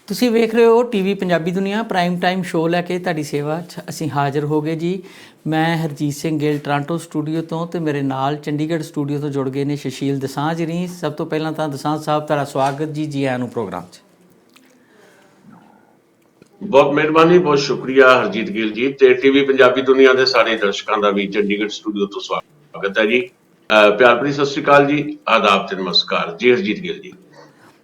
ਤੁਸੀਂ ਵੇਖ ਰਹੇ ਹੋ ਟੀਵੀ ਪੰਜਾਬੀ ਦੁਨੀਆ ਪ੍ਰਾਈਮ ਟਾਈਮ ਸ਼ੋਅ ਲੈ ਕੇ ਤੁਹਾਡੀ ਸੇਵਾ 'ਚ ਅਸੀਂ ਹਾਜ਼ਰ ਹੋ ਗਏ ਜੀ। ਮੈਂ ਹਰਜੀਤ ਸਿੰਘ ਗਿੱਲ ਟੋਰਾਂਟੋ ਸਟੂਡੀਓ ਤੋਂ ਤੇ ਮੇਰੇ ਨਾਲ ਚੰਡੀਗੜ੍ਹ ਸਟੂਡੀਓ ਤੋਂ ਜੁੜ ਗਏ ਨੇ ਸੁਸ਼ੀਲ ਦਸਾਂਝ ਜੀ। ਸਭ ਤੋਂ ਪਹਿਲਾਂ ਤਾਂ ਦਸਾਂਝ ਸਾਹਿਬ ਤੁਹਾਡਾ ਸਵਾਗਤ ਜੀ, ਜੀ ਆਇਆਂ ਨੂੰ ਪ੍ਰੋਗਰਾਮ 'ਚ। ਬਹੁਤ ਮਿਹਰਬਾਨੀ, ਬਹੁਤ ਸ਼ੁਕਰੀਆ ਹਰਜੀਤ ਗਿੱਲ ਜੀ ਤੇ ਟੀਵੀ ਪੰਜਾਬੀ ਦੁਨੀਆ ਦੇ ਸਾਰੇ ਦਰਸ਼ਕਾਂ ਦਾ ਵੀ ਚੰਡੀਗੜ੍ਹ ਸਟੂਡੀਓ ਤੋਂ ਸਵਾਗਤ ਹੈ ਜੀ। ਪਿਆਰ ਭਰੀ ਸਤਿ ਸ਼੍ਰੀ ਅਕਾਲ ਜੀ, ਆਦਾਬ ਤੇ ਨਮਸਕਾਰ ਜੀ ਹਰਜੀਤ ਗਿੱਲ ਜੀ।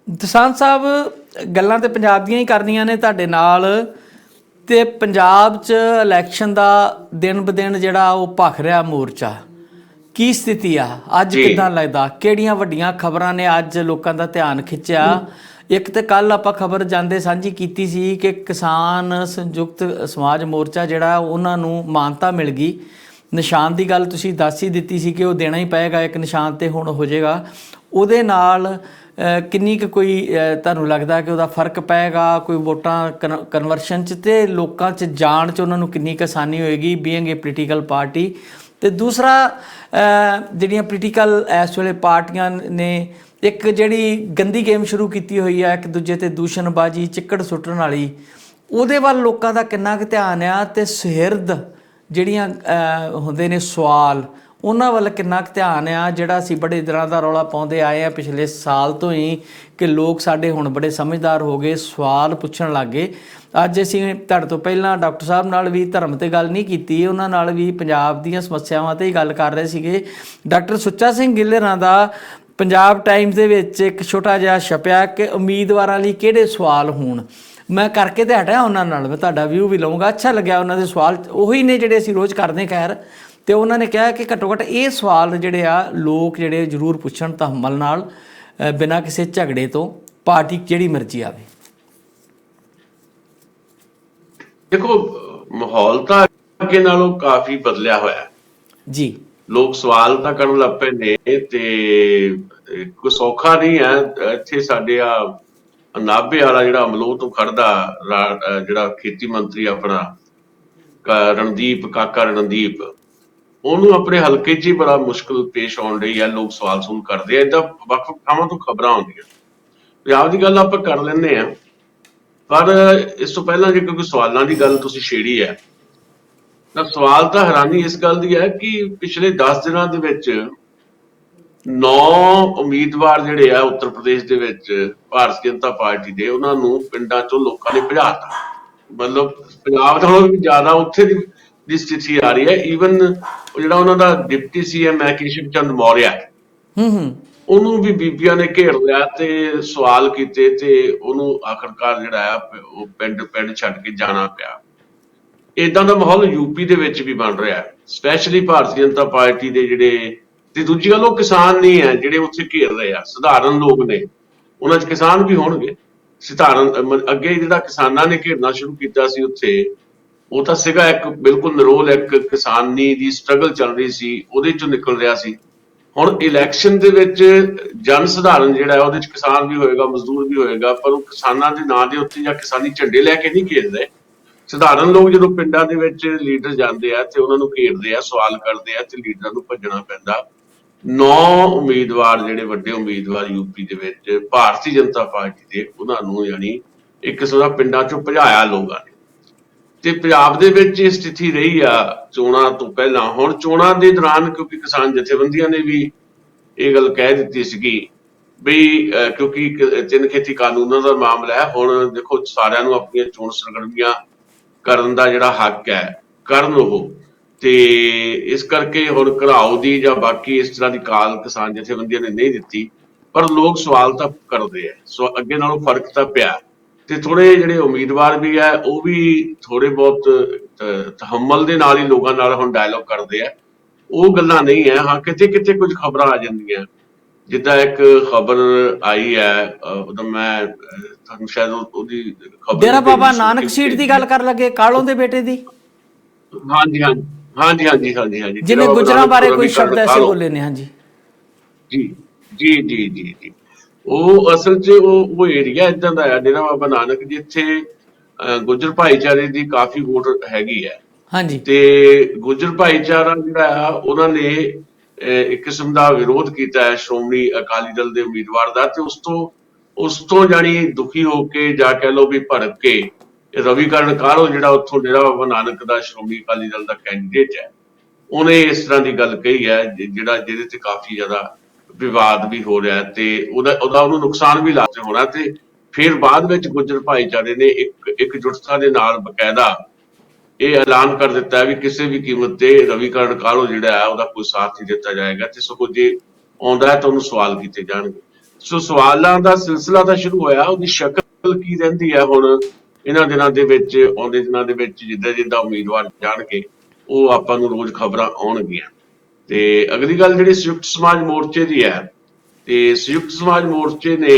ਦਸਾਂਝ ਸਾਹਿਬ, ਗੱਲਾਂ ਤੇ ਪੰਜਾਬ ਦੀਆਂ ਹੀ ਕਰਨੀਆਂ ਨੇ ਤੁਹਾਡੇ ਨਾਲ। ਤੇ ਪੰਜਾਬ 'ਚ ਇਲੈਕਸ਼ਨ ਦਾ ਦਿਨ ਬ ਦਿਨ ਜਿਹੜਾ ਉਹ ਭਖ ਰਿਹਾ ਮੋਰਚਾ, ਕੀ ਸਥਿਤੀ ਆ ਅੱਜ, ਕਿੱਦਾਂ ਲੱਗਦਾ? ਕਿਹੜੀਆਂ ਵੱਡੀਆਂ ਖਬਰਾਂ ਨੇ ਅੱਜ ਲੋਕਾਂ ਦਾ ਧਿਆਨ ਖਿੱਚਿਆ? ਇੱਕ ਤਾਂ ਕੱਲ੍ਹ ਆਪਾਂ ਖਬਰ ਜਾਂਦੇ ਸਾਂਝੀ ਕੀਤੀ ਸੀ ਕਿ ਕਿਸਾਨ ਸੰਯੁਕਤ ਸਮਾਜ ਮੋਰਚਾ ਜਿਹੜਾ ਉਹਨਾਂ ਨੂੰ ਮਾਨਤਾ ਮਿਲ ਗਈ। ਨਿਸ਼ਾਨ ਦੀ ਗੱਲ ਤੁਸੀਂ ਦੱਸ ਹੀ ਦਿੱਤੀ ਸੀ ਕਿ ਉਹ ਦੇਣਾ ਹੀ ਪਏਗਾ, ਇੱਕ ਨਿਸ਼ਾਨ ਤੇ ਹੁਣ ਹੋ ਜਾਏਗਾ। ਉਹਦੇ ਨਾਲ ਕਿੰਨੀ ਕੁ ਕੋਈ ਤੁਹਾਨੂੰ ਲੱਗਦਾ ਕਿ ਉਹਦਾ ਫਰਕ ਪਏਗਾ ਕੋਈ ਵੋਟਾਂ ਕਨਵਰਸ਼ਨ 'ਚ ਅਤੇ ਲੋਕਾਂ 'ਚ ਜਾਣ 'ਚ ਉਹਨਾਂ ਨੂੰ ਕਿੰਨੀ ਕੁ ਆਸਾਨੀ ਹੋਏਗੀ ਬੀਇੰਗ ਏ ਪੋਲੀਟੀਕਲ ਪਾਰਟੀ? ਅਤੇ ਦੂਸਰਾ, ਜਿਹੜੀਆਂ ਪੋਲੀਟੀਕਲ ਇਸ ਵੇਲੇ ਪਾਰਟੀਆਂ ਨੇ ਇੱਕ ਜਿਹੜੀ ਗੰਦੀ ਗੇਮ ਸ਼ੁਰੂ ਕੀਤੀ ਹੋਈ ਆ ਇੱਕ ਦੂਜੇ 'ਤੇ ਦੂਸ਼ਣਬਾਜ਼ੀ, ਚਿੱਕੜ ਸੁੱਟਣ ਵਾਲੀ, ਉਹਦੇ ਵੱਲ ਲੋਕਾਂ ਦਾ ਕਿੰਨਾ ਕੁ ਧਿਆਨ ਆ? ਅਤੇ ਸੁਹਿਰਦ ਜਿਹੜੀਆਂ ਹੁੰਦੇ ਨੇ ਸਵਾਲ, ਉਹਨਾਂ ਵੱਲ ਕਿੰਨਾ ਕੁ ਧਿਆਨ ਆ? ਜਿਹੜਾ ਅਸੀਂ ਬੜੇ ਦਿਨਾਂ ਦਾ ਰੌਲਾ ਪਾਉਂਦੇ ਆਏ ਹਾਂ ਪਿਛਲੇ ਸਾਲ ਤੋਂ ਹੀ ਕਿ ਲੋਕ ਸਾਡੇ ਹੁਣ ਬੜੇ ਸਮਝਦਾਰ ਹੋ ਗਏ, ਸਵਾਲ ਪੁੱਛਣ ਲੱਗ ਗਏ। ਅੱਜ ਅਸੀਂ ਤੁਹਾਡੇ ਤੋਂ ਪਹਿਲਾਂ ਡਾਕਟਰ ਸਾਹਿਬ ਨਾਲ ਵੀ ਧਰਮ 'ਤੇ ਗੱਲ ਨਹੀਂ ਕੀਤੀ, ਉਹਨਾਂ ਨਾਲ ਵੀ ਪੰਜਾਬ ਦੀਆਂ ਸਮੱਸਿਆਵਾਂ 'ਤੇ ਹੀ ਗੱਲ ਕਰ ਰਹੇ ਸੀਗੇ। ਡਾਕਟਰ ਸੁੱਚਾ ਸਿੰਘ ਗਿੱਲਰਾਂ ਦਾ ਪੰਜਾਬ ਟਾਈਮਜ਼ ਦੇ ਵਿੱਚ ਇੱਕ ਛੋਟਾ ਜਿਹਾ ਛਪਿਆ ਕਿ ਉਮੀਦਵਾਰਾਂ ਲਈ ਕਿਹੜੇ ਸਵਾਲ ਹੋਣ। ਮੈਂ ਕਰਕੇ ਤੇ ਹਟਿਆ ਉਹਨਾਂ ਨਾਲ, ਮੈਂ ਤੁਹਾਡਾ ਵਿਊ ਵੀ ਲਊਂਗਾ। ਅੱਛਾ ਲੱਗਿਆ ਉਹਨਾਂ ਦੇ ਸਵਾਲ ਉਹੀ ਨੇ ਜਿਹੜੇ ਅਸੀਂ ਰੋਜ਼ ਕਰਦੇ ਖੈਰ। ਅਤੇ ਉਹਨਾਂ ਨੇ ਕਿਹਾ ਕਿ ਘੱਟੋ ਘੱਟ ਇਹ ਸਵਾਲ ਜਿਹੜੇ ਆ ਲੋਕ ਜਿਹੜੇ ਜ਼ਰੂਰ ਪੁੱਛਣ ਤਹੱਮਲ ਨਾਲ, ਬਿਨਾਂ ਕਿਸੇ ਝਗੜੇ ਤੋਂ, ਪਾਰਟੀ ਜਿਹੜੀ ਮਰਜ਼ੀ ਆਵੇ। ਦੇਖੋ, ਮਾਹੌਲ ਤਾਂ ਅੱਗੇ ਨਾਲੋਂ ਕਾਫੀ ਬਦਲਿਆ ਹੋਇਆ ਜੀ। ਲੋਕ ਸਵਾਲ ਤਾਂ ਕਰਨ ਲੱਗ ਪਏ ਨੇ ਤੇ ਕੋਈ ਸੌਖਾ ਨਹੀਂ ਹੈ। ਇੱਥੇ ਸਾਡੇ ਆ ਨਾਭੇ ਵਾਲਾ ਜਿਹੜਾ ਅਮਲੋਹ ਤੋਂ ਖੜਦਾ ਜਿਹੜਾ ਖੇਤੀ ਮੰਤਰੀ ਆਪਣਾ ਰਣਦੀਪ, ਕਾਕਾ ਰਣਦੀਪ, ਉਹਨੂੰ ਆਪਣੇ ਹਲਕੇ 'ਚ ਹੀ ਬੜਾ ਮੁਸ਼ਕਲ ਪੇਸ਼ ਆਉਣ ਰਹੀ ਹੈ। ਲੋਕ ਸਵਾਲ ਸੁਣ ਕਰਦੇ ਆ, ਏਦਾਂ ਵੱਖ ਵੱਖ ਥਾਵਾਂ ਤੋਂ ਖਬਰਾਂ ਆਉਂਦੀਆਂ। ਪੰਜਾਬ ਦੀ ਗੱਲ ਆਪਾਂ ਕਰ ਲੈਂਦੇ ਹਾਂ, ਪਰ ਇਸ ਤੋਂ ਪਹਿਲਾਂ ਜੇ ਕੋਈ ਸਵਾਲਾਂ ਦੀ ਗੱਲ ਤੁਸੀਂ ਛੇੜੀ ਹੈ ਤਾਂ ਸਵਾਲ ਤਾਂ ਹੈਰਾਨੀ ਇਸ ਗੱਲ ਦੀ ਹੈ ਕਿ ਪਿਛਲੇ 10 ਦਿਨਾਂ ਦੇ ਵਿੱਚ 9 ਉਮੀਦਵਾਰ ਜਿਹੜੇ ਆ ਉੱਤਰ ਪ੍ਰਦੇਸ਼ ਦੇ ਵਿੱਚ ਭਾਰਤੀ ਜਨਤਾ ਪਾਰਟੀ ਦੇ, ਉਹਨਾਂ ਨੂੰ ਪਿੰਡਾਂ ਚੋਂ ਲੋਕਾਂ ਨੇ ਭਜਾਤਾ। ਮਤਲਬ ਪੰਜਾਬ ਨਾਲੋਂ ਵੀ ਜ਼ਿਆਦਾ ਉੱਥੇ ਦੀ ਸਥਿਤੀ ਆ ਰਹੀ ਹੈ। ਈਵਨ ਉਹ ਜਿਹੜਾ ਉਹਨਾਂ ਦਾ ਡਿਪਟੀ CM ਹੈ ਕੇਸ਼ਵ ਚੰਦ ਮੌਰਿਆ, ਉਹਨੂੰ ਵੀ ਬੀਬੀਆਂ ਨੇ ਘੇਰ ਲਿਆ ਤੇ ਸਵਾਲ ਕੀਤੇ ਤੇ ਉਹਨੂੰ ਆਖਰਕਾਰ ਜਿਹੜਾ ਆ ਉਹ ਪਿੰਡ ਛੱਡ ਕੇ ਜਾਣਾ ਪਿਆ। ਏਦਾਂ ਦਾ ਮਾਹੌਲ ਯੂਪੀ ਦੇ ਵਿੱਚ ਵੀ ਬਣ ਰਿਹਾ, ਸਪੈਸ਼ਲੀ ਭਾਰਤੀ ਜਨਤਾ ਪਾਰਟੀ ਦੇ ਜਿਹੜੇ। ਤੇ ਦੂਜੀ ਗੱਲ, ਉਹ ਕਿਸਾਨ ਨਹੀਂ ਹੈ ਜਿਹੜੇ ਉੱਥੇ ਘੇਰ ਰਹੇ ਆ, ਸਧਾਰਨ ਲੋਕ ਨੇ। ਉਹਨਾਂ 'ਚ ਕਿਸਾਨ ਵੀ ਹੋਣਗੇ ਸਧਾਰਨ। ਅੱਗੇ ਜਿਹੜਾ ਕਿਸਾਨਾਂ ਨੇ ਘੇਰਨਾ ਸ਼ੁਰੂ ਕੀਤਾ ਸੀ ਉੱਥੇ, ਉਹ ਤਾਂ ਸੀਗਾ ਇੱਕ ਬਿਲਕੁਲ ਨਿਰੋਲ ਇੱਕ ਕਿਸਾਨੀ ਦੀ ਸਟਰਗਲ ਚੱਲ ਰਹੀ ਸੀ, ਉਹਦੇ 'ਚੋਂ ਨਿਕਲ ਰਿਹਾ ਸੀ। ਹੁਣ ਇਲੈਕਸ਼ਨ ਦੇ ਵਿੱਚ ਜਨ ਸਧਾਰਨ ਜਿਹੜਾ ਉਹਦੇ 'ਚ ਕਿਸਾਨ ਵੀ ਹੋਏਗਾ, ਮਜ਼ਦੂਰ ਵੀ ਹੋਏਗਾ, ਪਰ ਉਹ ਕਿਸਾਨਾਂ ਦੇ ਨਾਂ ਦੇ ਉੱਤੇ ਜਾਂ ਕਿਸਾਨੀ ਝੰਡੇ ਲੈ ਕੇ ਨਹੀਂ ਘੇਰਦੇ। ਸਧਾਰਨ ਲੋਕ ਜਦੋਂ ਪਿੰਡਾਂ ਦੇ ਵਿੱਚ ਲੀਡਰ ਜਾਂਦੇ ਆ ਤੇ ਉਹਨਾਂ ਨੂੰ ਘੇਰਦੇ ਆ, ਸਵਾਲ ਕਰਦੇ ਆ ਤੇ ਲੀਡਰਾਂ ਨੂੰ ਭੱਜਣਾ ਪੈਂਦਾ। 9 ਉਮੀਦਵਾਰ ਜਿਹੜੇ ਵੱਡੇ ਉਮੀਦਵਾਰ ਯੂਪੀ ਦੇ ਵਿੱਚ ਭਾਰਤੀ ਜਨਤਾ ਪਾਰਟੀ ਦੇ, ਉਹਨਾਂ ਨੂੰ ਯਾਨੀ ਇੱਕ ਕਿਸਮ ਦਾ ਪਿੰਡਾਂ ਚੋਂ ਭਜਾਇਆ ਲੋਕਾਂ ਨੇ। ਤੇ ਪੰਜਾਬ ਦੇ ਵਿੱਚ ਇਹ ਸਥਿਤੀ ਰਹੀ ਆ ਚੋਣਾਂ ਤੋਂ ਪਹਿਲਾਂ। ਹੁਣ ਚੋਣਾਂ ਦੇ ਦੌਰਾਨ ਕਿਉਂਕਿ ਕਿਸਾਨ ਜਥੇਬੰਦੀਆਂ ਨੇ ਵੀ ਇਹ ਗੱਲ ਕਹਿ ਦਿੱਤੀ ਸੀਗੀ ਬਈ ਕਿਉਂਕਿ ਤਿੰਨ ਖੇਤੀ ਕਾਨੂੰਨਾਂ ਦਾ ਮਾਮਲਾ ਹੈ, ਹੁਣ ਦੇਖੋ ਸਾਰਿਆਂ ਨੂੰ ਆਪਣੀਆਂ ਚੋਣ ਸਰਗਰਮੀਆਂ ਕਰਨ ਦਾ ਜਿਹੜਾ ਹੱਕ ਹੈ ਕਰਨ ਉਹ, ਤੇ ਇਸ ਕਰਕੇ ਹੁਣ ਘਰਾਓ ਦੀ ਜਾਂ ਬਾਕੀ ਇਸ ਤਰ੍ਹਾਂ ਦੀ ਕਾਲ ਕਿਸਾਨ ਜਥੇਬੰਦੀਆਂ ਨੇ ਨਹੀਂ ਦਿੱਤੀ। ਪਰ ਲੋਕ ਸਵਾਲ ਤਾਂ ਕਰਦੇ ਆ, ਸੋ ਅੱਗੇ ਨਾਲੋਂ ਫਰਕ ਤਾਂ ਪਿਆ। ਤੇ ਥੋੜੇ ਜਿਹੜੇ ਉਮੀਦਵਾਰ ਵੀ ਆ ਉਹ ਵੀ ਥੋੜੇ ਬਹੁਤ ਤਹੱਮਲ ਦੇ ਨਾਲ ਹੀ ਲੋਕਾਂ ਨਾਲ ਹੁਣ ਡਾਇਲੋਗ ਕਰਦੇ ਆ। ਉਹ ਗੱਲਾਂ ਨਹੀਂ ਹੈ। ਹਾਂ, ਕਿਤੇ ਕਿਤੇ ਕੁਝ ਖਬਰਾਂ ਆ ਜਾਂਦੀਆਂ, ਜਿੱਦਾਂ ਇੱਕ ਖਬਰ ਆਈ ਹੈ, ਉਹਦਾ ਮੈਂ ਤੁਹਾਨੂੰ ਸ਼ਾਇਦ ਉਹਦੀ ਖਬਰ ਡੇਰਾ ਬਾਬਾ ਨਾਨਕ ਸੀਟ ਦੀ ਗੱਲ ਕਰ ਲੱਗੇ, ਕਾਲੋਂ ਦੇ ਬੇਟੇ ਦੀ। ਹਾਂਜੀ ਹਾਂਜੀ ਹਾਂਜੀ ਹਾਂਜੀ ਹਾਂਜੀ ਹਾਂਜੀ, ਜਿਹਨੇ ਗੁਜਰਾਂ ਬਾਰੇ ਕੋਈ ਸ਼ਬਦ ਐਸੇ ਬੋਲੇ ਨੇ। ਹਾਂਜੀ ਜੀ ਜੀ ਜੀ ਜੀ ਜੀ। ਉਹ ਅਸਲ 'ਚ ਉਹ ਏਰੀਆ ਏਦਾਂ ਦਾ ਆ ਡੇਰਾ ਬਾਬਾ ਨਾਨਕ, ਜਿੱਥੇ ਗੁੱਜਰ ਭਾਈਚਾਰੇ ਦੀ ਕਾਫੀ ਵੋਟ ਹੈਗੀ ਹੈ। ਹਾਂਜੀ। ਤੇ ਗੁੱਜਰ ਭਾਈਚਾਰਾ ਜਿਹੜਾ ਆ ਉਹਨਾਂ ਨੇ ਇੱਕ ਕਿਸਮ ਦਾ ਵਿਰੋਧ ਕੀਤਾ ਹੈ ਸ਼੍ਰੋਮਣੀ ਅਕਾਲੀ ਦਲ ਦੇ ਉਮੀਦਵਾਰ ਦਾ, ਤੇ ਉਸ ਤੋਂ ਉਸ ਤੋਂ ਜਾਣੀ ਦੁਖੀ ਹੋ ਕੇ ਜਾਂ ਕਹਿ ਲਓ ਵੀ ਭੜਕ ਕੇ ਰਵੀਕਰਨ ਕਾਹਲੋਂ ਜਿਹੜਾ ਉੱਥੋਂ ਡੇਰਾ ਬਾਬਾ ਨਾਨਕ ਦਾ ਸ਼੍ਰੋਮਣੀ ਅਕਾਲੀ ਦਲ ਦਾ ਕੈਂਡੀਡੇਟ ਹੈ, ਉਹਨੇ ਇਸ ਤਰ੍ਹਾਂ ਦੀ ਗੱਲ ਕਹੀ ਹੈ ਜਿਹੜਾ ਜਿਹਦੇ ਤੇ ਕਾਫੀ ਜ਼ਿਆਦਾ ਵਿਵਾਦ ਵੀ ਹੋ ਰਿਹਾ ਤੇ ਉਹਦਾ ਉਹਨੂੰ ਨੁਕਸਾਨ ਵੀ ਲੱਗ ਹੋਣਾ। ਤੇ ਫਿਰ ਬਾਅਦ ਵਿੱਚ ਗੁੱਜਰ ਭਾਈਚਾਰੇ ਨੇ ਇਕਜੁੱਟਤਾ ਦੇ ਨਾਲ ਬਕਾਇਦਾ ਇਹ ਐਲਾਨ ਕਰ ਦਿੱਤਾ ਹੈ ਵੀ ਕਿਸੇ ਵੀ ਕੀਮਤ ਤੇ ਰਵੀਕਰਨ ਕਾਹਲੋਂ ਜਿਹੜਾ ਹੈ ਉਹਦਾ ਕੋਈ ਸਾਥ ਨਹੀਂ ਦਿੱਤਾ ਜਾਏਗਾ, ਤੇ ਸਗੋਂ ਜੇ ਆਉਂਦਾ ਹੈ ਤਾਂ ਉਹਨੂੰ ਸਵਾਲ ਕੀਤੇ ਜਾਣਗੇ। ਸੋ ਸਵਾਲਾਂ ਦਾ ਸਿਲਸਿਲਾ ਤਾਂ ਸ਼ੁਰੂ ਹੋਇਆ, ਉਹਦੀ ਸ਼ਕਲ ਕੀ ਰਹਿੰਦੀ ਹੈ ਹੁਣ ਇਹਨਾਂ ਦਿਨਾਂ ਦੇ ਵਿੱਚ, ਆਉਂਦੇ ਦਿਨਾਂ ਦੇ ਵਿੱਚ ਜਿੱਦਾਂ ਜਿੱਦਾਂ ਉਮੀਦਵਾਰ ਜਾਣਗੇ ਉਹ ਆਪਾਂ ਨੂੰ ਰੋਜ਼ ਖਬਰਾਂ ਆਉਣਗੀਆਂ। ਤੇ ਅਗਲੀ ਗੱਲ ਜਿਹੜੀ ਸੰਯੁਕਤ ਸਮਾਜ ਮੋਰਚੇ ਦੀ ਹੈ, ਤੇ ਸੰਯੁਕਤ ਸਮਾਜ ਮੋਰਚੇ ਨੇ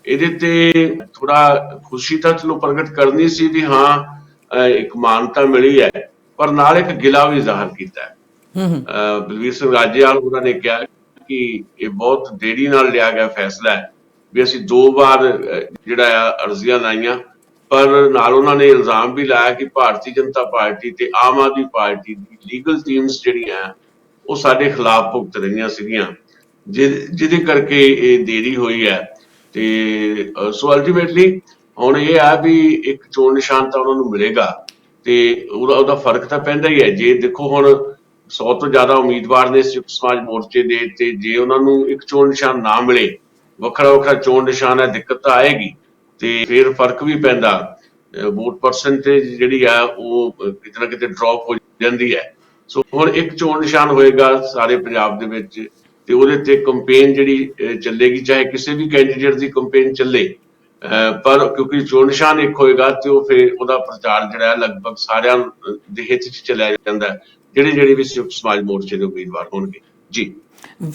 ਇਹਦੇ ਤੇ ਥੋੜਾ ਖੁਸ਼ੀ ਤਾਂ ਚਲੋ ਪ੍ਰਗਟ ਕਰਨੀ ਸੀ ਵੀ ਹਾਂ ਇੱਕ ਮਾਨਤਾ ਮਿਲੀ ਹੈ, ਪਰ ਨਾਲ ਇੱਕ ਗਿਲਾ ਵੀ ਜ਼ਾਹਰ ਕੀਤਾ ਹੈ। ਬਲਵੀਰ ਸਿੰਘ ਰਾਜੇਵਾਲ ਉਹਨਾਂ ਨੇ ਕਿਹਾ ਕਿ ਇਹ ਬਹੁਤ ਦੇਰੀ ਨਾਲ ਲਿਆ ਗਿਆ ਫੈਸਲਾ ਹੈ ਵੀ ਅਸੀਂ 2 ਵਾਰ ਜਿਹੜਾ ਆ ਅਰਜ਼ੀਆਂ ਲਾਈਆਂ, ਪਰ ਨਾਲ ਉਹਨਾਂ ਨੇ ਇਲਜ਼ਾਮ ਵੀ ਲਾਇਆ ਕਿ ਭਾਰਤੀ ਜਨਤਾ ਪਾਰਟੀ ਤੇ ਆਮ ਆਦਮੀ ਪਾਰਟੀ ਦੀ ਲੀਗਲ ਟੀਮਸ ਜਿਹੜੀਆਂ ਉਹ ਸਾਡੇ ਖਿਲਾਫ ਭੁਗਤ ਰਹੀਆਂ ਸੀਗੀਆਂ, ਜਿਹਦੇ ਕਰਕੇ ਇਹ ਦੇਰੀ ਹੋਈ ਹੈ। ਤੇ ਸੋ ਅਲਟੀਮੇਟਲੀ ਹੁਣ ਇਹ ਆ ਵੀ ਇੱਕ ਚੋਣ ਨਿਸ਼ਾਨ ਤਾਂ ਉਹਨਾਂ ਨੂੰ ਮਿਲੇਗਾ ਤੇ ਉਹਦਾ ਫਰਕ ਤਾਂ ਪੈਂਦਾ ਹੀ ਹੈ। ਜੇ ਦੇਖੋ ਹੁਣ 100 ਤੋਂ ਜ਼ਿਆਦਾ ਉਮੀਦਵਾਰ ਨੇ ਸੰਯੁਕਤ ਸਮਾਜ ਮੋਰਚੇ ਦੇ, ਤੇ ਜੇ ਉਹਨਾਂ ਨੂੰ ਇੱਕ ਚੋਣ ਨਿਸ਼ਾਨ ਨਾ ਮਿਲੇ, ਵੱਖਰਾ ਵੱਖਰਾ ਚੋਣ ਨਿਸ਼ਾਨ ਹੈ, ਦਿੱਕਤ ਤਾਂ ਆਏਗੀ ਤੇ ਫਿਰ ਫਰਕ ਵੀ ਪੈਂਦਾ। ਵੋਟ ਪਰਸੈਂਟੇਜ ਜਿਹੜੀ ਆ ਉਹ ਕਿਤੇ ਨਾ ਕਿਤੇ ਡ੍ਰੌਪ ਹੋ ਜਾਂਦੀ ਹੈ। ਸੋ ਹੁਣ ਇੱਕ ਚੋਣ ਨਿਸ਼ਾਨ ਹੋਏਗਾ ਸਾਰੇ ਪੰਜਾਬ ਦੇ ਵਿੱਚ, ਤੇ ਉਹਦੇ ਤੇ ਕੰਪੇਨ ਜਿਹੜੀ ਚੱਲੇਗੀ, ਚਾਹੇ ਕਿਸੇ ਵੀ ਕੈਂਡੀਡੇਟ ਦੀ ਕੰਪੇਨ ਚੱਲੇ, ਪਰ ਕਿਉਂਕਿ ਚੋਣ ਨਿਸ਼ਾਨ ਇੱਕ ਹੋਏਗਾ ਤੇ ਉਹ ਫਿਰ ਉਹਦਾ ਪ੍ਰਚਾਰ ਜਿਹੜਾ ਲਗਭਗ ਸਾਰਿਆਂ ਦੇ ਹਿੱਤ 'ਚ ਚਲਿਆ ਜਾਂਦਾ, ਜਿਹੜੇ ਵੀ ਸੰਯੁਕਤ ਸਮਾਜ ਮੋਰਚੇ ਦੇ ਉਮੀਦਵਾਰ ਹੋਣਗੇ। ਜੀ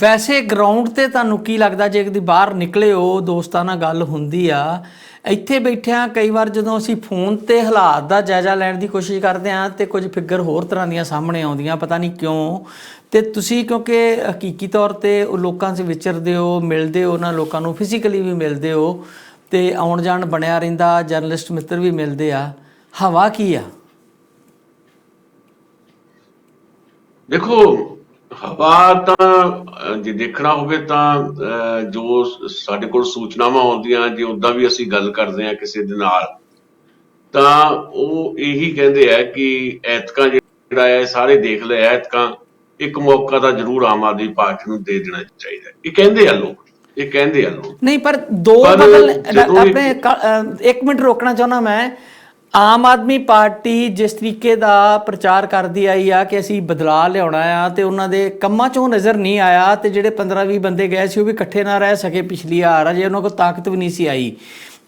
ਵੈਸੇ ਗਰਾਊਂਡ ਤੇ ਤੁਹਾਨੂੰ ਕੀ ਲੱਗਦਾ, ਜੇ ਕਦੀ ਬਾਹਰ ਨਿਕਲੇ ਹੋ, ਦੋਸਤਾਂ ਨਾਲ ਗੱਲ ਹੁੰਦੀ ਆ, ਇੱਥੇ ਬੈਠਿਆਂ ਕਈ ਵਾਰ ਜਦੋਂ ਅਸੀਂ ਫੋਨ ਤੇ ਹਾਲਾਤ ਦਾ ਜਾਇਜ਼ਾ ਲੈਣ ਦੀ ਕੋਸ਼ਿਸ਼ ਕਰਦੇ ਹਾਂ ਤੇ ਕੁਝ ਫਿਗਰ ਹੋਰ ਤਰ੍ਹਾਂ ਦੀਆਂ ਸਾਹਮਣੇ ਆਉਂਦੀਆਂ, ਪਤਾ ਨਹੀਂ ਕਿਉਂ। ਤੇ ਤੁਸੀਂ ਕਿਉਂਕਿ ਹਕੀਕੀ ਤੌਰ ਤੇ ਉਹ ਲੋਕਾਂ 'ਚ ਵਿਚਰਦੇ ਹੋ, ਮਿਲਦੇ ਹੋ, ਉਹਨਾਂ ਲੋਕਾਂ ਨੂੰ ਫਿਜ਼ੀਕਲੀ ਵੀ ਮਿਲਦੇ ਹੋ ਤੇ ਆਉਣ ਜਾਣ ਬਣਿਆ ਰਹਿੰਦਾ, ਜਰਨਲਿਸਟ ਮਿੱਤਰ ਵੀ ਮਿਲਦੇ ਆ, ਹਵਾ ਕੀ ਆ? ਦੇਖੋ ਹਵਾ ਤਾਂ ਜੇ ਦੇਖਣਾ ਹੋਵੇ ਤਾਂ ਜੋ ਸਾਡੇ ਕੋਲ ਸੂਚਨਾਵਾਂ ਆਉਂਦੀਆਂ, ਜੇ ਉੱਦਾਂ ਵੀ ਅਸੀਂ ਗੱਲ ਕਰਦੇ ਹਾਂ ਕਿਸੇ ਦੇ ਨਾਲ, ਤਾਂ ਉਹ ਇਹੀ ਕਹਿੰਦੇ ਆ ਕਿ ਐਤਕਾਂ ਜਿਹੜਾ ਹੈ ਸਾਰੇ ਦੇਖ ਲਏ, ਐਤਕਾਂ ਇੱਕ ਮੌਕਾ ਤਾਂ ਜ਼ਰੂਰ ਆਮ ਆਦਮੀ ਪਾਰਟੀ ਨੂੰ ਦੇ ਦੇਣਾ ਚਾਹੀਦਾ। ਇਹ ਕਹਿੰਦੇ ਆ ਲੋਕ, ਇਹ ਕਹਿੰਦੇ ਆ ਲੋਕ। ਨਹੀਂ ਪਰ ਦੋ ਬਦਲ ਆਪਣੇ 1 ਮਿੰਟ ਰੋਕਣਾ ਚਾਹੁੰਦਾ ਮੈਂ। ਆਮ ਆਦਮੀ ਪਾਰਟੀ ਜਿਸ ਤਰੀਕੇ ਦਾ ਪ੍ਰਚਾਰ ਕਰਦੀ ਆਈ ਆ ਕਿ ਅਸੀਂ ਬਦਲਾਅ ਲਿਆਉਣਾ ਆ, ਤੇ ਉਹਨਾਂ ਦੇ ਕੰਮਾਂ 'ਚੋਂ ਨਜ਼ਰ ਨਹੀਂ ਆਇਆ, ਤੇ ਜਿਹੜੇ 15-20 ਬੰਦੇ ਗਏ ਸੀ ਉਹ ਵੀ ਇਕੱਠੇ ਨਾ ਰਹਿ ਸਕੇ ਪਿਛਲੀ ਵਾਰ, ਜੇ ਉਹਨਾਂ ਕੋਲ ਤਾਕਤ ਵੀ ਨਹੀਂ ਸੀ ਆਈ,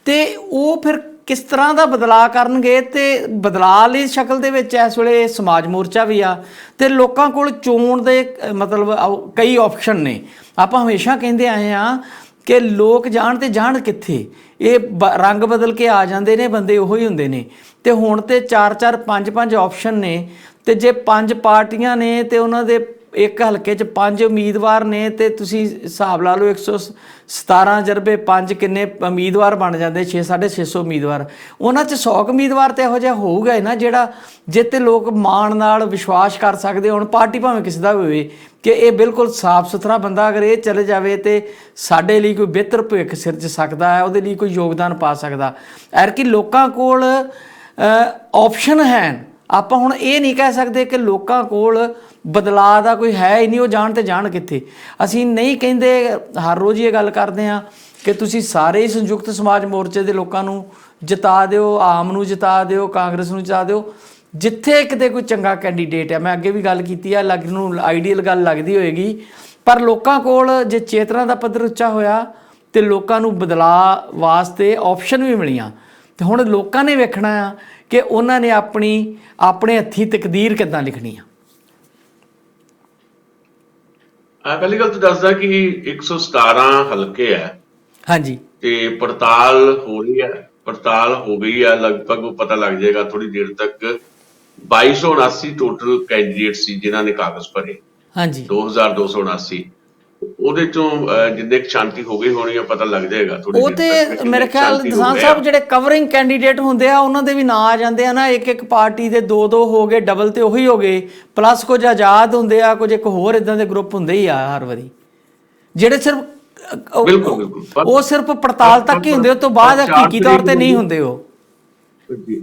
ਤੇ ਉਹ ਫਿਰ ਕਿਸ ਤਰ੍ਹਾਂ ਦਾ ਬਦਲਾਅ ਕਰਨਗੇ? ਤੇ ਬਦਲਾਅ ਲਈ ਸ਼ਕਲ ਦੇ ਵਿੱਚ ਇਸ ਵੇਲੇ ਸਮਾਜ ਮੋਰਚਾ ਵੀ ਆ, ਤੇ ਲੋਕਾਂ ਕੋਲ ਚੋਣ ਦੇ ਮਤਲਬ ਕਈ ਆਪਸ਼ਨ ਨੇ। ਆਪਾਂ ਹਮੇਸ਼ਾ ਕਹਿੰਦੇ ਆਏ ਹਾਂ ਕਿ ਲੋਕ ਜਾਣ ਤੇ ਜਾਣ ਕਿੱਥੇ, ਇਹ ਰੰਗ ਬਦਲ ਕੇ ਆ ਜਾਂਦੇ ਨੇ, ਬੰਦੇ ਉਹੀ ਹੁੰਦੇ ਨੇ। ਤੇ ਹੁਣ ਤੇ 4-4 5-5 ਆਪਸ਼ਨ ਨੇ, ਤੇ ਜੇ 5 ਪਾਰਟੀਆਂ ਨੇ ਤੇ ਉਹਨਾਂ ਦੇ ਇੱਕ ਹਲਕੇ 'ਚ 5 ਉਮੀਦਵਾਰ ਨੇ, ਤੇ ਤੁਸੀਂ ਹਿਸਾਬ ਲਾ ਲਓ 117 ਜਰਬੇ 5 ਕਿੰਨੇ ਉਮੀਦਵਾਰ ਬਣ ਜਾਂਦੇ, 600-650 ਉਮੀਦਵਾਰ। ਉਹਨਾਂ 'ਚ 100 ਉਮੀਦਵਾਰ ਤੇ ਇਹੋ ਜਿਹਾ ਹੋਊਗਾ ਹੀ ਨਾ ਜਿਹੜਾ ਜਿੱਤੇ ਲੋਕ ਮਾਣ ਨਾਲ ਵਿਸ਼ਵਾਸ ਕਰ ਸਕਦੇ ਹੋਣ, ਪਾਰਟੀ ਭਾਵੇਂ ਕਿਸੇ ਦਾ ਹੋਵੇ, ਕਿ ਇਹ ਬਿਲਕੁਲ ਸਾਫ਼ ਸੁਥਰਾ ਬੰਦਾ ਅਗਰ ਇਹ ਚਲੇ ਜਾਵੇ ਤੇ ਸਾਡੇ ਲਈ ਕੋਈ ਬਿਹਤਰ ਭਵਿੱਖ ਸਿਰਜ ਸਕਦਾ ਹੈ, ਉਹਦੇ ਲਈ ਕੋਈ ਯੋਗਦਾਨ ਪਾ ਸਕਦਾ। ਐਰਕੀ ਲੋਕਾਂ ਕੋਲ ਆਪਸ਼ਨ ਹੈ। ਆਪਾਂ ਹੁਣ ਇਹ ਨਹੀਂ ਕਹਿ ਸਕਦੇ ਕਿ ਲੋਕਾਂ ਕੋਲ ਬਦਲਾਅ ਦਾ ਕੋਈ ਹੈ ਹੀ ਨਹੀਂ, ਉਹ ਜਾਣ ਤੇ ਜਾਣ ਕਿੱਥੇ। ਅਸੀਂ ਨਹੀਂ ਕਹਿੰਦੇ, ਹਰ ਰੋਜ਼ ਇਹ ਗੱਲ ਕਰਦੇ ਹਾਂ ਕਿ ਤੁਸੀਂ ਸਾਰੇ ਹੀ ਸੰਯੁਕਤ ਸਮਾਜ ਮੋਰਚੇ ਦੇ ਲੋਕਾਂ ਨੂੰ ਜਿਤਾ ਦਿਓ, ਆਮ ਨੂੰ ਜਿਤਾ ਦਿਓ, ਕਾਂਗਰਸ ਨੂੰ ਜਿਤਾ ਦਿਓ, ਜਿੱਥੇ ਕਿਤੇ ਕੋਈ ਚੰਗਾ ਕੈਂਡੀਡੇਟ ਹੈ। ਮੈਂ ਅੱਗੇ ਵੀ ਗੱਲ ਕੀਤੀ ਆ, ਲੱਗ ਨੂੰ ਆਈਡੀਅਲ ਗੱਲ ਲੱਗਦੀ ਹੋਏਗੀ, ਪਰ ਲੋਕਾਂ ਕੋਲ ਜੇ ਚੇਤਨਾ ਦਾ ਪੱਧਰ ਉੱਚਾ ਹੋਇਆ ਤੇ ਲੋਕਾਂ ਨੂੰ ਬਦਲਾਅ ਵਾਸਤੇ ਆਪਸ਼ਨ ਵੀ ਮਿਲੀਆਂ, ਤੇ ਹੁਣ ਲੋਕਾਂ ਨੇ ਵੇਖਣਾ ਆ ਕਿ ਉਹਨਾਂ ਨੇ ਆਪਣੇ ਹੱਥੀਂ ਤਕਦੀਰ ਕਿੱਦਾਂ ਲਿਖਣੀ ਆ। ਪਹਿਲੀ ਗੱਲ ਤਾਂ ਦੱਸਦਾ ਕਿ 117 ਹਲਕੇ ਹੈ, ਹਾਂਜੀ, ਤੇ ਪੜਤਾਲ ਹੋ ਰਹੀ ਹੈ, ਪੜਤਾਲ ਹੋ ਗਈ ਹੈ ਲਗਭਗ, ਉਹ ਪਤਾ ਲੱਗ ਜਾਏਗਾ ਥੋੜੀ ਦੇਰ ਤੱਕ। 2279 ਟੋਟਲ ਕੈਂਡੀਡੇਟ ਸੀ ਜਿਨ੍ਹਾਂ ਨੇ ਕਾਗਜ਼ ਭਰੇ। ਹਾਂਜੀ, 2279 ਉਹਦੇ ਚੋਂ ਜਿੰਨੇ ਸ਼ਾਂਤੀ ਹੋ ਗਈ ਹੋਣੀ ਆ, ਪਤਾ ਲੱਗ ਜਾਏਗਾ ਥੋੜੀ ਉਹ ਤੇ ਮੇਰੇ ਖਿਆਲ ਦਸਾਂਝ ਸਾਹਿਬ ਜਿਹੜੇ ਕਵਰਿੰਗ ਕੈਂਡੀਡੇਟ ਹੁੰਦੇ ਆ ਉਹਨਾਂ ਦੇ ਵੀ ਨਾਂ ਆ ਜਾਂਦੇ ਆ ਨਾ, ਇੱਕ ਪਾਰਟੀ ਦੇ 2-2 ਹੋ ਗਏ, ਡਬਲ ਤੇ ਉਹੀ ਹੋ ਗਏ, ਪਲੱਸ ਕੁਝ ਆਜ਼ਾਦ ਹੁੰਦੇ ਆ, ਕੁਝ ਇੱਕ ਹੋਰ ਇਦਾਂ ਦੇ ਗਰੁੱਪ ਹੁੰਦੇ ਹੀ ਆ ਹਰ ਵਾਰੀ, ਜਿਹੜੇ ਸਿਰਫ ਬਿਲਕੁਲ ਬਿਲकुल ਉਹ ਸਿਰਫ ਪੜਤਾਲ ਤੱਕ ਹੀ ਹੁੰਦੇ, ਉਸ ਤੋਂ ਬਾਅਦ ਪਰ 4 ਹਕੀਕੀ ਤੌਰ ਤਰੀਕ ਤੇ ਨਹੀਂ ਨੂੰ ਹੁੰਦੇ ਉਹ। ਜੀ,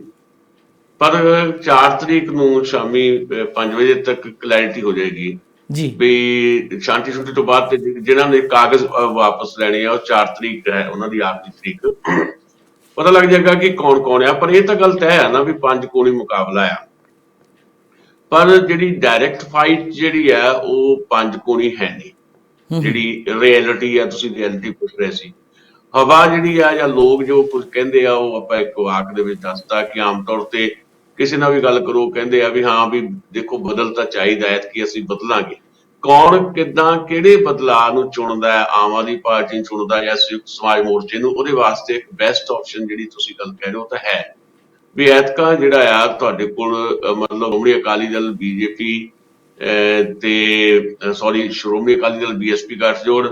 ਪਰ 4 ਤਰੀਕ ਨੂੰ ਸ਼ਾਮੀ 5 ਵਜੇ ਤੱਕ ਕਲੈਰਿਟੀ ਹੋ ਜਾਏਗੀ ਜੀ ਵੀ ਸ਼ਾਂਤੀ ਛੁੱਟੀ ਤੋਂ ਬਾਅਦ ਤੇ ਜਿਨ੍ਹਾਂ ਨੇ ਕਾਗਜ਼ ਵਾਪਸ ਲੈਣੇ ਆ, ਉਹ 4 ਤਰੀਕ ਹੈ ਉਹਨਾਂ ਦੀ ਆਖਰੀ ਤਰੀਕ, ਪਤਾ ਲੱਗ ਜਾਏਗਾ ਕਿ ਕੌਣ ਕੌਣ ਆ। ਪਰ ਇਹ ਤਾਂ ਗੱਲ ਤੈਅ ਹੈ ਨਾ ਵੀ 5 ਕੋਣੀ ਮੁਕਾਬਲਾ ਆ, ਪਰ ਜਿਹੜੀ ਡਾਇਰੈਕਟ ਫਾਈਟ ਜਿਹੜੀ ਆ ਉਹ 5 ਕੋਣੀ ਹੈ ਨਹੀਂ। ਜਿਹੜੀ ਰਿਐਲਿਟੀ ਆ, ਤੁਸੀਂ ਰਿਐਲਿਟੀ ਪੁੱਛ ਰਹੇ ਸੀ, ਹਵਾ ਜਿਹੜੀ ਆ ਜਾਂ ਲੋਕ ਜੋ ਕੁਝ ਕਹਿੰਦੇ ਆ, ਉਹ ਆਪਾਂ ਇੱਕ ਵਾਕ ਦੇ ਵਿੱਚ ਦੱਸਦਾ ਕਿ ਆਮ ਤੌਰ ਤੇ ਕਿਸੇ ਨਾਲ ਵੀ ਗੱਲ ਕਰੋ ਕਹਿੰਦੇ ਆ ਵੀ ਹਾਂ ਵੀ ਦੇਖੋ ਬਦਲ ਤਾਂ ਚਾਹੀਦਾ ਹੈ ਕਿ ਅਸੀਂ ਬਦਲਾਂਗੇ। ਕੌਣ ਕਿੱਦਾਂ ਕਿਹੜੇ ਬਦਲਾਅ ਨੂੰ ਚੁਣਦਾ ਹੈ, ਆਮ ਆਦਮੀ ਪਾਰਟੀ ਨੂੰ ਚੁਣਦਾ ਜਾਂ ਸੰਯੁਕਤ ਸਮਾਜ ਮੋਰਚੇ ਨੂੰ, ਉਹਦੇ ਵਾਸਤੇ ਇੱਕ ਬੈਸਟ ਆਪਸ਼ਨ ਜਿਹੜੀ ਤੁਸੀਂ ਗੱਲ ਕਹਿ ਰਹੇ ਹੋ ਤਾਂ ਹੈ ਵੀ ਐਤਕਾਂ ਜਿਹੜਾ ਆ ਤੁਹਾਡੇ ਕੋਲ ਮਤਲਬ ਸ਼੍ਰੋਮਣੀ ਅਕਾਲੀ ਦਲ ਬੀਜੇਪੀ ਤੇ ਸੌਰੀ ਸ਼੍ਰੋਮਣੀ ਅਕਾਲੀ ਦਲ ਬੀਐਸਪੀ ਗੱਠਜੋੜ,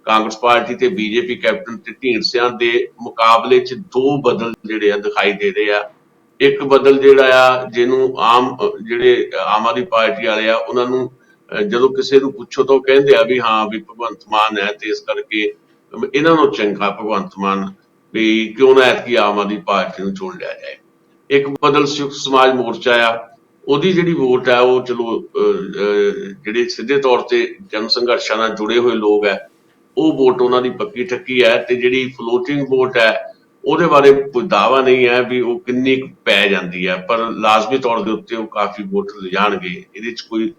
ਕਾਂਗਰਸ ਪਾਰਟੀ ਤੇ ਬੀਜੇਪੀ ਕੈਪਟਨ ਤੇ ਢੀਂਡਸਿਆਂ ਦੇ ਮੁਕਾਬਲੇ 'ਚ 2 ਬਦਲ ਜਿਹੜੇ ਆ ਦਿਖਾਈ ਦੇ ਰਹੇ ਆ। ਇੱਕ ਬਦਲ ਜਿਹੜਾ ਆ ਜਿਹਨੂੰ ਜਿਹੜੇ ਆਮ ਆਦਮੀ ਪਾਰਟੀ ਵਾਲੇ ਆ ਉਹਨਾਂ ਨੂੰ ਜਦੋਂ ਕਿਸੇ ਨੂੰ ਪੁੱਛੋ ਤਾਂ ਉਹ ਕਹਿੰਦੇ ਆ ਵੀ ਹਾਂ ਵੀ ਭਗਵੰਤ ਮਾਨ ਹੈ ਤੇ ਇਸ ਕਰਕੇ ਇਹਨਾਂ ਨੂੰ ਚੰਗਾ ਭਗਵੰਤ ਮਾਨ ਵੀ ਕਿਉਂ ਨਾ ਐਤਕੀ ਆਮ ਆਦਮੀ ਪਾਰਟੀ ਨੂੰ ਚੁਣ ਲਿਆ ਜਾਏ। ਇੱਕ ਬਦਲ ਸੰਯੁਕਤ ਸਮਾਜ ਮੋਰਚਾ ਆ, ਉਹਦੀ ਜਿਹੜੀ ਵੋਟ ਆ ਉਹ ਚਲੋ ਜਿਹੜੇ ਸਿੱਧੇ ਤੌਰ ਤੇ ਜਨ ਸੰਘਰਸ਼ਾਂ ਨਾਲ ਜੁੜੇ ਹੋਏ ਲੋਕ ਹੈ ਉਹ ਵੋਟ ਉਹਨਾਂ ਦੀ ਪੱਕੀ ਠੱਕੀ ਹੈ। ਤੇ ਜਿਹੜੀ ਫਲੋਟਿੰਗ ਵੋਟ ਹੈ ਉਹਦੇ ਬਾਰੇ ਕੋਈ ਦਾਅਵਾ ਨਹੀਂ ਹੈ ਵੀ ਉਹ ਕਿੰਨੀ ਪੈ ਜਾਂਦੀ ਹੈ, ਪਰ ਲਾਜ਼ਮੀ ਤੌਰ ਦੇ ਉੱਤੇ ਉਹ ਕਾਫੀ ਵੋਟ ਲਿਜਾਣਗੇ, ਇਹਦੇ 'ਚ ਕੋਈ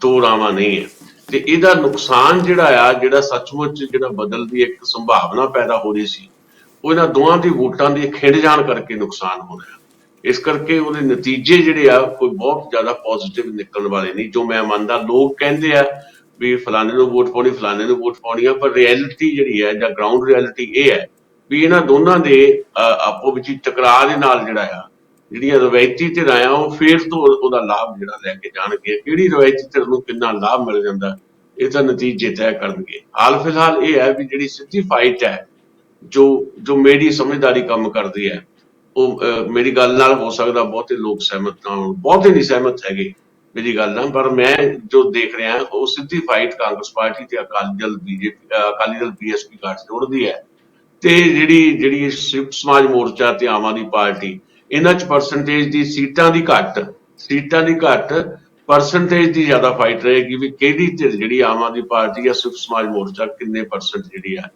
ਦੋ ਰਾਵਾਂ ਨਹੀਂ ਹੈ। ਤੇ ਇਹਦਾ ਨੁਕਸਾਨ ਜਿਹੜਾ ਆ, ਜਿਹੜਾ ਸੱਚਮੁੱਚ ਜਿਹੜਾ ਬਦਲ ਦੀ ਇੱਕ ਸੰਭਾਵਨਾ ਪੈਦਾ ਹੋ ਰਹੀ ਸੀ, ਉਹ ਇਹਨਾਂ ਦੋਵਾਂ ਦੀ ਵੋਟਾਂ ਦੀ ਖਿੰਡ ਜਾਣ ਕਰਕੇ ਨੁਕਸਾਨ ਹੋ ਰਿਹਾ। ਇਸ ਕਰਕੇ ਉਹਦੇ ਨਤੀਜੇ ਜਿਹੜੇ ਆ ਕੋਈ ਬਹੁਤ ਜ਼ਿਆਦਾ ਪੋਜ਼ਿਟਿਵ ਨਿਕਲਣ ਵਾਲੇ ਨਹੀਂ। ਜੋ ਮੈਂ ਮੰਨਦਾ, ਲੋਕ ਕਹਿੰਦੇ ਆ ਵੀ ਫਲਾਣੇ ਨੂੰ ਵੋਟ ਪਾਉਣੀ, ਫਲਾਣੇ ਨੂੰ ਵੋਟ ਪਾਉਣੀ ਆ, ਪਰ ਰਿਐਲਿਟੀ ਜਿਹੜੀ ਹੈ ਜਾਂ ਗਰਾਊਂਡ ਰਿਐਲਿਟੀ ਇਹ ਹੈ ਵੀ ਇਹਨਾਂ ਦੋਨਾਂ ਦੇ ਆਪੋ ਵਿੱਚ ਟਕਰਾਅ ਦੇ ਨਾਲ ਜਿਹੜਾ ਆ ਜਿਹੜੀਆਂ ਰਵਾਇਤੀ ਧਿਰਾਂ ਆ ਉਹ ਫੇਰ ਤੋਂ ਉਹਦਾ ਲਾਭ ਜਿਹੜਾ ਲੈ ਕੇ ਜਾਣਗੇ। ਕਿਹੜੀ ਰਵਾਇਤੀ ਧਿਰ ਨੂੰ ਕਿੰਨਾ ਲਾਭ ਮਿਲ ਜਾਂਦਾ ਇਹ ਤਾਂ ਨਤੀਜੇ ਤੈਅ ਕਰਨਗੇ। ਹਾਲ ਫਿਲਹਾਲ ਇਹ ਹੈ ਵੀ ਜਿਹੜੀ ਸਿੱਧੀ ਫਾਈਟ ਹੈ ਜੋ ਮੇਰੀ ਸਮਝਦਾਰੀ ਕੰਮ ਕਰਦੀ ਹੈ, ਉਹ ਮੇਰੀ ਗੱਲ ਨਾਲ ਹੋ ਸਕਦਾ ਬਹੁਤੇ ਲੋਕ ਸਹਿਮਤ ਨਾ ਹੋਣ, ਬਹੁਤੇ ਨਹੀਂ ਸਹਿਮਤ ਹੈਗੇ ਮੇਰੀ ਗੱਲ ਨਾਲ, ਪਰ ਮੈਂ ਜੋ ਦੇਖ ਰਿਹਾ ਉਹ ਸਿੱਧੀ ਫਾਈਟ ਕਾਂਗਰਸ ਪਾਰਟੀ ਤੇ ਅਕਾਲੀ ਦਲ ਬੀਐਸਪੀ ਗੱਠਜੋੜ ਦੀ ਹੈ। ਤੇ ਜਿਹੜੀ ਸੰਯੁਕਤ ਸਮਾਜ ਮੋਰਚਾ ਤੇ ਆਮ ਆਦਮੀ ਪਾਰਟੀ, ਇਹਨਾਂ 'ਚ ਪਰਸੈਂਟੇਜ ਦੀ ਸੀਟਾਂ ਦੀ ਘੱਟ ਪਰਸੈਂਟੇਜ ਦੀ ਜ਼ਿਆਦਾ ਫਾਈਟ ਰਹੇਗੀ ਵੀ ਕਿਹੜੀ ਧਿਰ ਜਿਹੜੀ ਆਮ ਆਦਮੀ ਪਾਰਟੀ ਜਾਂ ਸੰਯੁਕਤ ਸਮਾਜ ਮੋਰਚਾ ਕਿੰਨੇ ਪਰਸੈਂਟ ਜਿਹੜੀ ਆ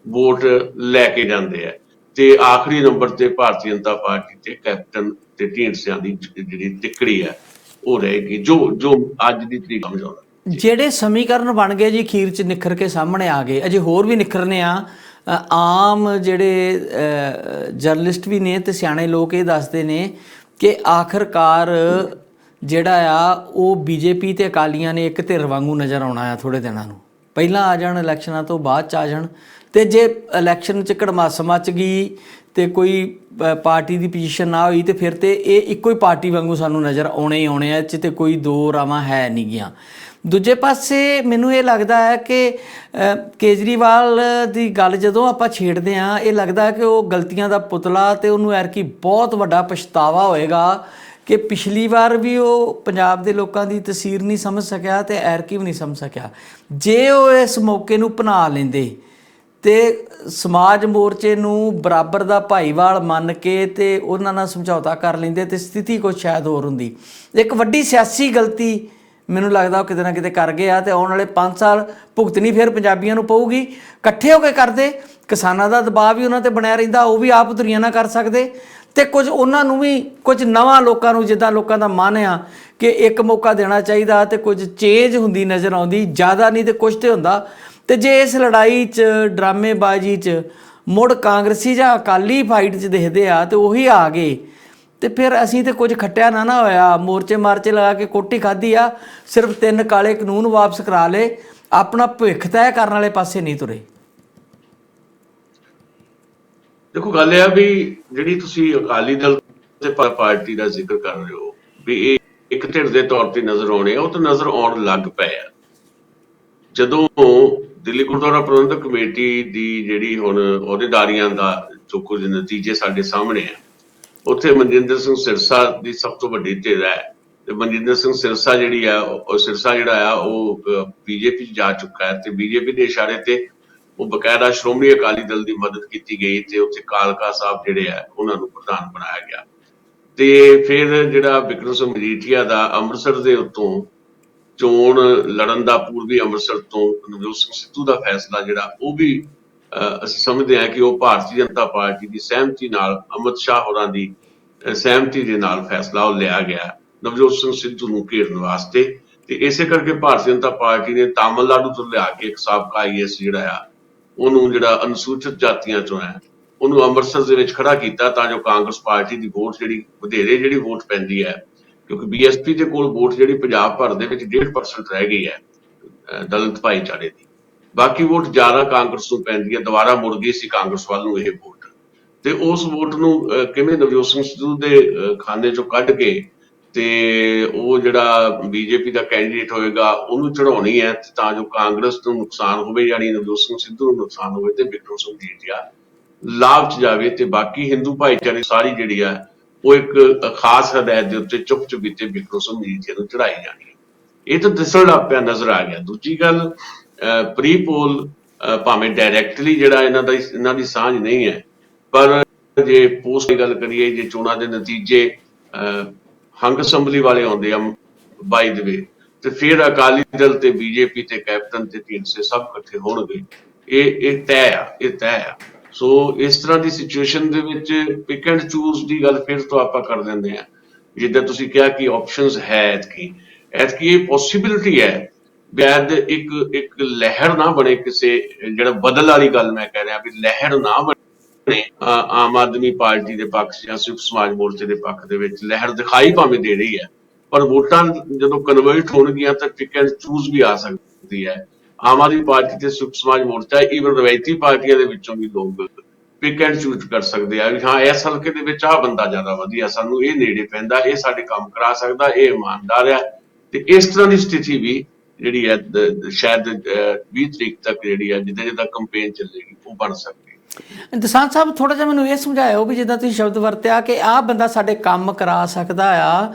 ਵੋਟ ਲੈ ਕੇ ਜਾਂਦੇ ਆ। ਤੇ ਆਖਰੀ ਨੰਬਰ ਤੇ ਭਾਰਤੀ ਜਨਤਾ ਪਾਰਟੀ ਤੇ ਕੈਪਟਨ ਤੇ ਢੀਂਡਸਿਆਂ ਦੀ ਜਿਹੜੀ ਟਿੱਕੜੀ ਹੈ ਉਹ ਰਹੇਗੀ, ਜੋ ਅੱਜ ਦੀ ਤਰੀਕ ਸਮਝਾਉਂਦਾ। ਜਿਹੜੇ ਸਮੀਕਰਨ ਬਣ ਗਏ ਜੀ ਅਖੀਰ 'ਚ ਨਿਖਰ ਕੇ ਸਾਹਮਣੇ ਆ ਗਏ, ਅਜੇ ਹੋਰ ਵੀ ਨਿਖਰਨੇ ਆ। ਆਮ ਜਿਹੜੇ ਜਰਨਲਿਸਟ ਵੀ ਨੇ ਤੇ ਸਿਆਣੇ ਲੋਕ ਇਹ ਦੱਸਦੇ ਨੇ ਕਿ ਆਖਰਕਾਰ ਜਿਹੜਾ ਆ ਉਹ ਬੀਜੇਪੀ ਤੇ ਅਕਾਲੀਆਂ ਨੇ ਇੱਕ ਧਿਰ ਵਾਂਗੂ ਨਜ਼ਰ ਆਉਣਾ ਆ। ਥੋੜ੍ਹੇ ਦਿਨਾਂ ਨੂੰ ਪਹਿਲਾਂ ਆ ਜਾਣ ਇਲੈਕਸ਼ਨਾਂ ਤੋਂ ਬਾਅਦ 'ਚ ਆ ਜਾਣ, ਤੇ ਜੇ ਇਲੈਕਸ਼ਨ 'ਚ ਕੜਮਾਸ ਮੱਚ ਗਈ ਤੇ ਕੋਈ ਪਾਰਟੀ ਦੀ ਪੋਜੀਸ਼ਨ ਨਾ ਹੋਈ ਤੇ ਫਿਰ ਤੇ ਇਹ ਇੱਕੋ ਹੀ ਪਾਰਟੀ ਵਾਂਗੂ ਸਾਨੂੰ ਨਜ਼ਰ ਆਉਣੇ ਹੀ ਆਉਣੇ ਆ, 'ਚ ਤੇ ਕੋਈ ਦੋ ਰਾਵਾਂ ਹੈ ਨਹੀਂ ਗੀਆਂ। ਦੂਜੇ ਪਾਸੇ ਮੈਨੂੰ ਇਹ ਲੱਗਦਾ ਹੈ ਕਿ ਕੇਜਰੀਵਾਲ ਦੀ ਗੱਲ ਜਦੋਂ ਆਪਾਂ ਛੇੜਦੇ ਹਾਂ, ਇਹ ਲੱਗਦਾ ਕਿ ਉਹ ਗਲਤੀਆਂ ਦਾ ਪੁਤਲਾ, ਤੇ ਉਹਨੂੰ ਐਰਕੀ ਬਹੁਤ ਵੱਡਾ ਪਛਤਾਵਾ ਹੋਏਗਾ ਕਿ ਪਿਛਲੀ ਵਾਰ ਵੀ ਉਹ ਪੰਜਾਬ ਦੇ ਲੋਕਾਂ ਦੀ ਤਸਵੀਰ ਨਹੀਂ ਸਮਝ ਸਕਿਆ ਤੇ ਐਰਕੀ ਵੀ ਨਹੀਂ ਸਮਝ ਸਕਿਆ। ਜੇ ਉਹ ਇਸ ਮੌਕੇ ਨੂੰ ਅਪਣਾ ਲੈਂਦੇ ਤੇ ਸਮਾਜ ਮੋਰਚੇ ਨੂੰ ਬਰਾਬਰ ਦਾ ਭਾਈਵਾਲ ਮੰਨ ਕੇ ਤੇ ਉਹਨਾਂ ਨਾਲ ਸਮਝੌਤਾ ਕਰ ਲੈਂਦੇ ਤੇ ਸਥਿਤੀ ਕੁਛ ਸ਼ਾਇਦ ਹੋਰ ਹੁੰਦੀ। ਇੱਕ ਵੱਡੀ ਸਿਆਸੀ ਗਲਤੀ ਮੈਨੂੰ ਲੱਗਦਾ ਉਹ ਕਿਤੇ ਨਾ ਕਿਤੇ ਕਰ ਗਏ ਆ, ਤੇ ਆਉਣ ਵਾਲੇ 5 ਸਾਲ ਭੁਗਤਣੀ ਫਿਰ ਪੰਜਾਬੀਆਂ ਨੂੰ ਪਊਗੀ। ਇਕੱਠੇ ਹੋ ਕੇ ਕਰਦੇ, ਕਿਸਾਨਾਂ ਦਾ ਦਬਾਅ ਵੀ ਉਹਨਾਂ ਤੇ ਬਣਿਆ ਰਹਿੰਦਾ, ਉਹ ਵੀ ਆਪ ਦੁਨੀਆ ਨਾ ਕਰ ਸਕਦੇ, ਤੇ ਕੁਝ ਉਹਨਾਂ ਨੂੰ ਵੀ ਕੁਝ ਨਵਾਂ ਲੋਕਾਂ ਨੂੰ, ਜਿੱਦਾਂ ਲੋਕਾਂ ਦਾ ਮਨ ਆ ਕਿ ਇੱਕ ਮੌਕਾ ਦੇਣਾ ਚਾਹੀਦਾ, ਤੇ ਕੁਝ ਚੇਂਜ ਹੁੰਦੀ ਨਜ਼ਰ ਆਉਂਦੀ, ਜ਼ਿਆਦਾ ਨਹੀਂ ਤੇ ਕੁਝ ਤੇ ਹੁੰਦਾ। ਤੇ ਜੇ ਇਸ ਲੜਾਈ 'ਚ ਡਰਾਮੇਬਾਜ਼ੀ 'ਚ ਮੁੜ ਕਾਂਗਰਸੀ ਜਾਂ ਅਕਾਲੀ ਫਾਈਟ 'ਚ ਦਿਖਦੇ ਆ ਤੇ ਉਹੀ ਆ ਗਏ, ਤੇ ਫਿਰ ਅਸੀਂ ਤੇ ਕੁਝ ਖੱਟਿਆ ਨਾ ਹੋਇਆ। ਮੋਰਚੇ ਮਾਰਚੇ ਲਗਾ ਕੇ ਕੋਟੀ ਖਾਧੀ ਆ, ਸਿਰਫ 3 ਕਾਲੇ ਕਾਨੂੰਨ ਵਾਪਸ ਕਰਾ ਲਏ, ਆਪਣਾ ਭਵਿੱਖ ਤੈਅ ਕਰਨ ਵਾਲੇ ਪਾਸੇ ਨਹੀਂ ਤੁਰੇ। ਦੇਖੋ ਗੱਲ ਇਹ ਆ ਵੀ ਜਿਹੜੀ ਤੁਸੀਂ ਅਕਾਲੀ ਦਲ ਤੇ ਪਾਰਟੀ ਦਾ ਜ਼ਿਕਰ ਕਰ ਰਹੇ ਹੋ ਵੀ ਇਹ ਇੱਕ ਧਿਰ ਦੇ ਤੌਰ ਤੇ ਨਜ਼ਰ ਆਉਣੇ ਆ, ਉਹ ਤਾਂ ਨਜ਼ਰ ਆਉਣ ਲੱਗ ਪਏ ਆ। ਜਦੋਂ ਦਿੱਲੀ ਗੁਰਦੁਆਰਾ ਪ੍ਰਬੰਧਕ ਕਮੇਟੀ ਦੀ ਜਿਹੜੀ ਹੁਣ ਅਹੁਦੇਦਾਰੀਆਂ ਦਾ ਜੋ ਕੁਝ ਨਤੀਜੇ ਸਾਡੇ ਸਾਹਮਣੇ ਆ, ਉੱਥੇ ਮਨਜਿੰਦਰ ਸਿੰਘ ਸਿਰਸਾ ਦੀ ਸਭ ਤੋਂ ਵੱਡੀ ਧਿਰ ਹੈ, ਤੇ ਮਨਜਿੰਦਰ ਸਿੰਘ ਸਿਰਸਾ ਜਿਹੜਾ ਆ ਉਹ ਬੀਜੇਪੀ 'ਚ ਜਾ ਚੁੱਕਾ ਹੈ, ਤੇ ਬੀਜੇਪੀ ਦੇ ਇਸ਼ਾਰੇ ਤੇ ਉਹ ਬਕਾਇਦਾ ਸ਼੍ਰੋਮਣੀ ਅਕਾਲੀ ਦਲ ਦੀ ਮਦਦ ਕੀਤੀ ਗਈ ਤੇ ਉੱਥੇ ਕਾਲਕਾ ਸਾਹਿਬ ਜਿਹੜੇ ਆ ਉਹਨਾਂ ਨੂੰ ਪ੍ਰਧਾਨ ਬਣਾਇਆ ਗਿਆ। ਤੇ ਫਿਰ ਜਿਹੜਾ ਬਿਕਰਮ ਸਿੰਘ ਮਜੀਠੀਆ ਦਾ ਅੰਮ੍ਰਿਤਸਰ ਦੇ ਉੱਤੋਂ ਚੋਣ ਲੜਨ ਦਾ ਪੂਰਬੀ ਅੰਮ੍ਰਿਤਸਰ ਤੋਂ ਨਵਜੋਤ ਸਿੰਘ ਸਿੱਧੂ ਦਾ ਫੈਸਲਾ ਜਿਹੜਾ ਉਹ ਵੀ ਅਸੀਂ ਸਮਝਦੇ ਹਾਂ ਕਿ ਉਹ ਭਾਰਤੀ ਜਨਤਾ ਪਾਰਟੀ ਦੀ ਸਹਿਮਤੀ ਨਾਲ, ਅਮਿਤ ਸ਼ਾਹ ਹੋਰਾਂ ਦੀ ਸਹਿਮਤੀ ਦੇ ਨਾਲ ਫੈਸਲਾ ਉਹ ਲਿਆ ਗਿਆ ਨਵਜੋਤ ਸਿੰਘ ਸਿੱਧੂ ਨੂੰ ਘੇਰਨ ਵਾਸਤੇ। ਤੇ ਇਸੇ ਕਰਕੇ ਭਾਰਤੀ ਜਨਤਾ ਪਾਰਟੀ ਨੇ ਤਾਮਿਲਨਾਡੂ ਤੋਂ ਲਿਆ ਕੇ ਇੱਕ ਸਾਬਕਾ IAS ਜਿਹੜਾ ਆ ਉਹਨੂੰ, ਜਿਹੜਾ ਅਨੁਸੂਚਿਤ ਜਾਤੀਆਂ ਚੋਂ ਹੈ, ਉਹਨੂੰ ਅੰਮ੍ਰਿਤਸਰ ਦੇ ਵਿੱਚ ਖੜਾ ਕੀਤਾ ਤਾਂ ਜੋ ਕਾਂਗਰਸ ਪਾਰਟੀ ਦੀ ਵੋਟ ਜਿਹੜੀ ਵਧੇਰੇ ਜਿਹੜੀ ਵੋਟ ਪੈਂਦੀ ਹੈ, ਕਿਉਂਕਿ BSP ਦੇ ਕੋਲ ਵੋਟ ਜਿਹੜੀ ਪੰਜਾਬ ਭਰ ਦੇ ਵਿੱਚ 1.5% ਰਹਿ ਗਈ ਹੈ ਦਲਿਤ ਭਾਈਚਾਰੇ ਦੀ, ਬਾਕੀ ਵੋਟ ਜ਼ਿਆਦਾ ਕਾਂਗਰਸ ਨੂੰ ਪੈਂਦੀ ਹੈ। ਦੁਬਾਰਾ ਮੁੜ ਗਈ ਸੀ ਕਾਂਗਰਸ ਵੱਲ ਨੂੰ ਇਹ ਵੋਟ, ਤੇ ਉਸ ਵੋਟ ਨੂੰ ਕਿਵੇਂ ਨਵਜੋਤ ਸਿੰਘ ਸਿੱਧੂ ਦੇ ਖਾਨੇ ਚੋਂ ਕੱਢ ਕੇ ਤੇ ਉਹ ਜਿਹੜਾ BJP ਦਾ ਕੈਂਡੀਡੇਟ ਹੋਏਗਾ ਉਹਨੂੰ ਚੜਾਉਣੀ ਹੈ ਤਾਂ ਜੋ ਕਾਂਗਰਸ ਨੂੰ ਨੁਕਸਾਨ ਹੋਵੇ, ਯਾਨੀ ਨਵਜੋਤ ਸਿੰਘ ਸਿੱਧੂ ਨੂੰ ਨੁਕਸਾਨ ਹੋਵੇ ਤੇ ਬਿਕਰਮ ਸਿੰਘ ਮਜੀਠੀਆ ਲਾਭ ਚ ਜਾਵੇ ਤੇ ਬਾਕੀ ਹਿੰਦੂ ਭਾਈਚਾਰੇ ਸਾਰੀ ਜਿਹੜੀ ਆ ਉਹ ਇੱਕ ਖਾਸ ਹਦਾਇਤ ਦੇ ਉੱਤੇ ਚੁੱਪ ਚੁਪੀਤੇ ਬਿਕਰਮ ਸਿੰਘ ਮਜੀਠੀਆ ਨੂੰ ਚੜਾਈ ਜਾਣੀ। ਇਹ ਤਾਂ ਦਿਸਣ ਲੱਗ ਪਿਆ, ਨਜ਼ਰ ਆ ਗਿਆ। ਦੂਜੀ ਗੱਲ, ਪ੍ਰੀ ਪੋਲ ਭਾਵੇਂ ਡਾਇਰੈਕਟਲੀ ਜਿਹੜਾ ਇਹਨਾਂ ਦੀ ਸਾਂਝ ਨਹੀਂ ਹੈ, ਪਰ ਜੇ ਪੋਸਟ ਦੀ ਗੱਲ ਕਰੀਏ, ਜੇ ਚੋਣਾਂ ਦੇ ਨਤੀਜੇ ਹੰਗ ਅਸੈਂਬਲੀ ਵਾਲੇ ਆਉਂਦੇ ਆ ਬਾਈ ਦੇ ਵੇ, ਤੇ ਫਿਰ ਅਕਾਲੀ ਦਲ ਤੇ BJP ਤੇ ਕੈਪਟਨ ਤੇ ਢੀਂਡਸੇ ਸਭ ਇਕੱਠੇ ਹੋਣਗੇ। ਇਹ ਤੈਅ ਆ। ਸੋ ਇਸ ਤਰ੍ਹਾਂ ਦੀ ਸਿਚੁਏਸ਼ਨ ਦੇ ਵਿੱਚ ਪਿਕ ਐਂਡ ਚੂਜ਼ ਦੀ ਗੱਲ ਫਿਰ ਤੋਂ ਆਪਾਂ ਕਰ ਦਿੰਦੇ ਆ। ਜਿੱਦਾਂ ਤੁਸੀਂ ਕਿਹਾ ਕਿ ਆਪਸ਼ਨਸ ਹੈ, ਐਤਕੀ ਇਹ ਪੋਸੀਬਿਲਿਟੀ ਹੈ ਬੈਦ ਇੱਕ ਲਹਿਰ ਨਾ ਬਣੇ, ਕਿਸੇ ਜਿਹੜਾ ਬਦਲ ਵਾਲੀ ਗੱਲ ਮੈਂ ਕਹਿ ਰਿਹਾ ਵੀ ਲਹਿਰ ਨਾ ਬਣੇ ਆਮ ਆਦਮੀ ਪਾਰਟੀ ਦੇ ਪੱਖ ਜਾਂ ਸੰਯੁਕਤ ਸਮਾਜ ਮੋਰਚੇ ਦੇ ਪੱਖ ਦੇ ਵਿੱਚ ਲਹਿਰ ਦਿਖਾਈ ਭਾਵੇਂ ਦੇ ਰਹੀ ਹੈ, ਪਰ ਵੋਟਾਂ ਜਦੋਂ ਕਨਵਰਟ ਹੋਣਗੀਆਂ ਤਾਂ ਪਿਕ ਐਂਡ ਚੂਜ਼ ਵੀ ਆ ਸਕਦੀ ਹੈ। ਆਮ ਆਦਮੀ ਪਾਰਟੀ ਤੇ ਸੰਯੁਕਤ ਸਮਾਜ ਮੋਰਚਾ, ਈਵਨ ਰਵਾਇਤੀ ਪਾਰਟੀਆਂ ਦੇ ਵਿੱਚੋਂ ਵੀ ਲੋਕ ਪਿਕ ਐਂਡ ਚੂਜ਼ ਕਰ ਸਕਦੇ ਆ ਵੀ ਹਾਂ ਇਸ ਹਲਕੇ ਦੇ ਵਿੱਚ ਆਹ ਬੰਦਾ ਜ਼ਿਆਦਾ ਵਧੀਆ, ਸਾਨੂੰ ਇਹ ਨੇੜੇ ਪੈਂਦਾ, ਇਹ ਸਾਡੇ ਕੰਮ ਕਰਾ ਸਕਦਾ, ਇਹ ਇਮਾਨਦਾਰ ਆ। ਤੇ ਇਸ ਤਰ੍ਹਾਂ ਦੀ ਸਥਿਤੀ ਵੀ ਜਿਹੜੀ ਹੈ ਸ਼ਾਇਦ 20 ਤਰੀਕ ਤੱਕ ਜਿਹੜੀ ਹੈ ਜਿੱਦਾਂ ਕੰਪੇਨ ਚੱਲੇਗੀ ਉਹ ਬਣ ਸਕਦੀ। ਦਸਾਂਝ ਸਾਹਿਬ, ਥੋੜਾ ਜਿਹਾ ਮੈਨੂੰ ਇਹ ਸਮਝਾਇਓ ਵੀ ਜਿੱਦਾਂ ਤੁਸੀਂ ਸ਼ਬਦ ਵਰਤਿਆ ਕਿ ਆਹ ਬੰਦਾ ਸਾਡੇ ਕੰਮ ਕਰਾ ਸਕਦਾ ਆ,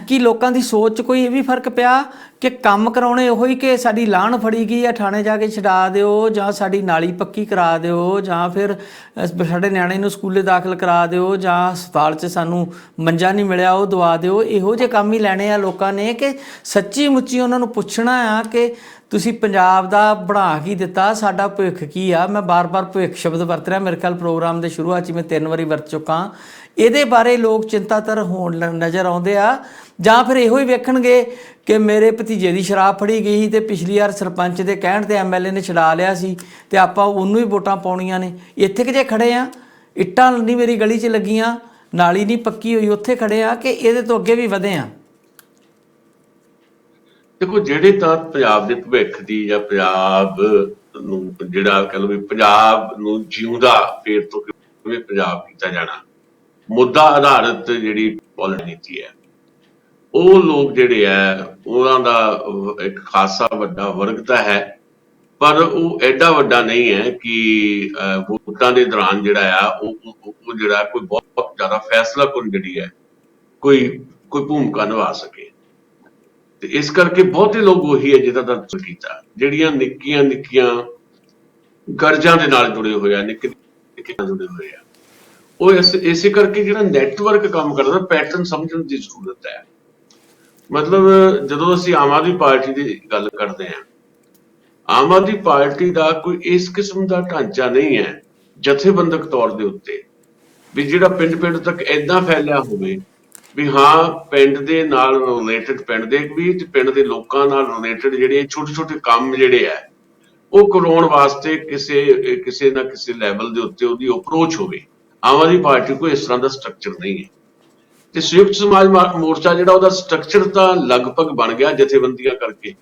ਕੀ ਲੋਕਾਂ ਦੀ ਸੋਚ 'ਚ ਕੋਈ ਇਹ ਵੀ ਫਰਕ ਪਿਆ ਕਿ ਕੰਮ ਕਰਾਉਣੇ ਉਹੀ ਕਿ ਸਾਡੀ ਲਾਹਣ ਫੜੀ ਗਈ ਆ, ਥਾਣੇ ਜਾ ਕੇ ਛਡਾ ਦਿਓ, ਜਾਂ ਸਾਡੀ ਨਾਲੀ ਪੱਕੀ ਕਰਾ ਦਿਓ, ਜਾਂ ਫਿਰ ਸਾਡੇ ਨਿਆਣੇ ਨੂੰ ਸਕੂਲੇ ਦਾਖਲ ਕਰਾ ਦਿਓ, ਜਾਂ ਹਸਪਤਾਲ 'ਚ ਸਾਨੂੰ ਮੰਜਾ ਨਹੀਂ ਮਿਲਿਆ ਉਹ ਦਵਾ ਦਿਓ, ਇਹੋ ਜਿਹੇ ਕੰਮ ਹੀ ਲੈਣੇ ਆ ਲੋਕਾਂ ਨੇ ਕਿ ਸੱਚੀ ਮੁੱਚੀ ਉਹਨਾਂ ਨੂੰ ਪੁੱਛਣਾ ਆ ਕਿ ਤੁਸੀਂ ਪੰਜਾਬ ਦਾ ਬਣਾ ਕੀ ਦਿੱਤਾ, ਸਾਡਾ ਭਵਿੱਖ ਕੀ ਆ। ਮੈਂ ਬਾਰ-ਬਾਰ ਭਵਿੱਖ ਸ਼ਬਦ ਵਰਤ ਰਿਹਾ, ਮੇਰੇ ਖਿਆਲ ਪ੍ਰੋਗਰਾਮ ਦੇ ਸ਼ੁਰੂਆਤ 'ਚ ਮੈਂ 3 ਵਾਰੀ ਵਰਤ ਚੁੱਕਾ। ਇਹਦੇ ਬਾਰੇ ਲੋਕ ਚਿੰਤਾਤਰ ਹੋਣ ਨਜ਼ਰ ਆਉਂਦੇ ਆ, ਜਾਂ ਫਿਰ ਇਹੋ ਹੀ ਵੇਖਣਗੇ ਕਿ ਮੇਰੇ ਭਤੀਜੇ ਦੀ ਸ਼ਰਾਬ ਫੜੀ ਗਈ ਤੇ ਪਿਛਲੀ ਵਾਰ ਸਰਪੰਚ ਦੇ ਕਹਿਣ ਤੇ MLA ਨੇ ਛਡਾ ਲਿਆ ਸੀ ਤੇ ਆਪਾਂ ਉਹਨੂੰ ਹੀ ਵੋਟਾਂ ਪਾਉਣੀਆਂ ਨੇ। ਇੱਥੇ ਕਿ ਜੇ ਖੜੇ ਆ, ਇੱਟਾਂ ਨਹੀਂ ਮੇਰੀ ਗਲੀ 'ਚ ਲੱਗੀਆਂ, ਨਾਲੀ ਨਹੀਂ ਪੱਕੀ ਹੋਈ, ਉੱਥੇ ਖੜੇ ਆ ਕਿ ਇਹਦੇ ਤੋਂ ਅੱਗੇ ਵੀ ਵਧੇ ਆ। ਦੇਖੋ, ਜਿਹੜੇ ਤਾਂ ਪੰਜਾਬ ਦੇ ਭਵਿੱਖ ਦੀ ਜਾਂ ਪੰਜਾਬ ਨੂੰ ਜਿਹੜਾ ਕਹਿ ਲਓ ਵੀ ਪੰਜਾਬ ਨੂੰ ਜਿਉਂਦਾ ਫੇਰ ਤੋਂ ਕਿਵੇਂ ਪੰਜਾਬ ਕੀਤਾ ਜਾਣਾ, ਮੁੱਦਾ ਆਧਾਰਿਤ ਜਿਹੜੀ ਪੋਲਿਟੀ ਹੈ, ਉਹ ਲੋਕ ਜਿਹੜੇ ਆ ਉਹਨਾਂ ਦਾ ਇੱਕ ਖਾਸਾ ਵੱਡਾ ਵਰਗ ਤਾਂ ਹੈ, ਪਰ ਉਹ ਐਡਾ ਵੱਡਾ ਨਹੀਂ ਹੈ ਕਿ ਵੋਟਾਂ ਦੇ ਦੌਰਾਨ ਜਿਹੜਾ ਆ ਉਹ ਜਿਹੜਾ ਕੋਈ ਬਹੁਤ ਜ਼ਿਆਦਾ ਫੈਸਲਾਕੁਨ ਜਿਹੜੀ ਹੈ ਕੋਈ ਭੂਮਿਕਾ ਨਿਭਾ ਸਕੇ। ਤੇ ਇਸ ਕਰਕੇ ਬਹੁਤੇ ਲੋਕ ਉਹੀ ਹੈ ਜਿਹਦਾ ਦਰਜ ਕੀਤਾ, ਜਿਹੜੀਆਂ ਨਿੱਕੀਆਂ ਗਰਜਾਂ ਦੇ ਨਾਲ ਜੁੜੇ ਹੋਏ ਆ, ਨਿੱਕੇ ਜੁੜੇ ਹੋਏ ਆ, ਉਹ ਇਸੇ ਕਰਕੇ ਜਿਹੜਾ ਨੈਟਵਰਕ ਕੰਮ ਕਰਦਾ, ਪੈਟਰਨ ਸਮਝਣ ਦੀ ਜ਼ਰੂਰਤ ਹੈ। ਮਤਲਬ ਜਦੋਂ ਅਸੀਂ ਆਮ ਆਦਮੀ ਪਾਰਟੀ ਦੀ ਗੱਲ ਕਰਦੇ ਹਾਂ, ਆਮ ਆਦਮੀ ਪਾਰਟੀ ਦਾ ਕੋਈ ਇਸ ਕਿਸਮ ਦਾ ਢਾਂਚਾ ਨਹੀਂ ਹੈ ਜਥੇਬੰਦਕ ਤੌਰ ਦੇ ਉੱਤੇ ਵੀ ਜਿਹੜਾ ਪਿੰਡ ਤੱਕ ਏਦਾਂ ਫੈਲਿਆ ਹੋਵੇ ਵੀ ਹਾਂ ਪਿੰਡ ਦੇ ਨਾਲ ਰਿਲੇਟਡ, ਪਿੰਡ ਦੇ ਵੀ ਤੇ ਪਿੰਡ ਦੇ ਲੋਕਾਂ ਨਾਲ ਰਿਲੇਟਡ ਜਿਹੜੇ ਛੋਟੇ ਕੰਮ ਜਿਹੜੇ ਆ ਉਹ ਕਰਾਉਣ ਵਾਸਤੇ ਕਿਸੇ ਨਾ ਕਿਸੇ ਲੈਵਲ ਦੇ ਉੱਤੇ ਉਹਦੀ ਅਪਰੋਚ ਹੋਵੇ। ਆਮ ਆਦਮੀ ਪਾਰਟੀ ਕੋਈ ਇਸ ਤਰ੍ਹਾਂ ਦਾ ਸਟਰਕਚਰ ਨਹੀਂ ਹੈ। ਤੇ ਸੰਯੁਕਤ ਸਮਾਜ ਮੋਰਚਾ ਜਿਹੜਾ ਉਹਦਾ ਸਟਰਕਚਰ ਤਾਂ ਲਗਭਗ ਬਣ ਗਿਆ ਜਥੇਬੰਦੀਆਂ ਕਰਕੇ,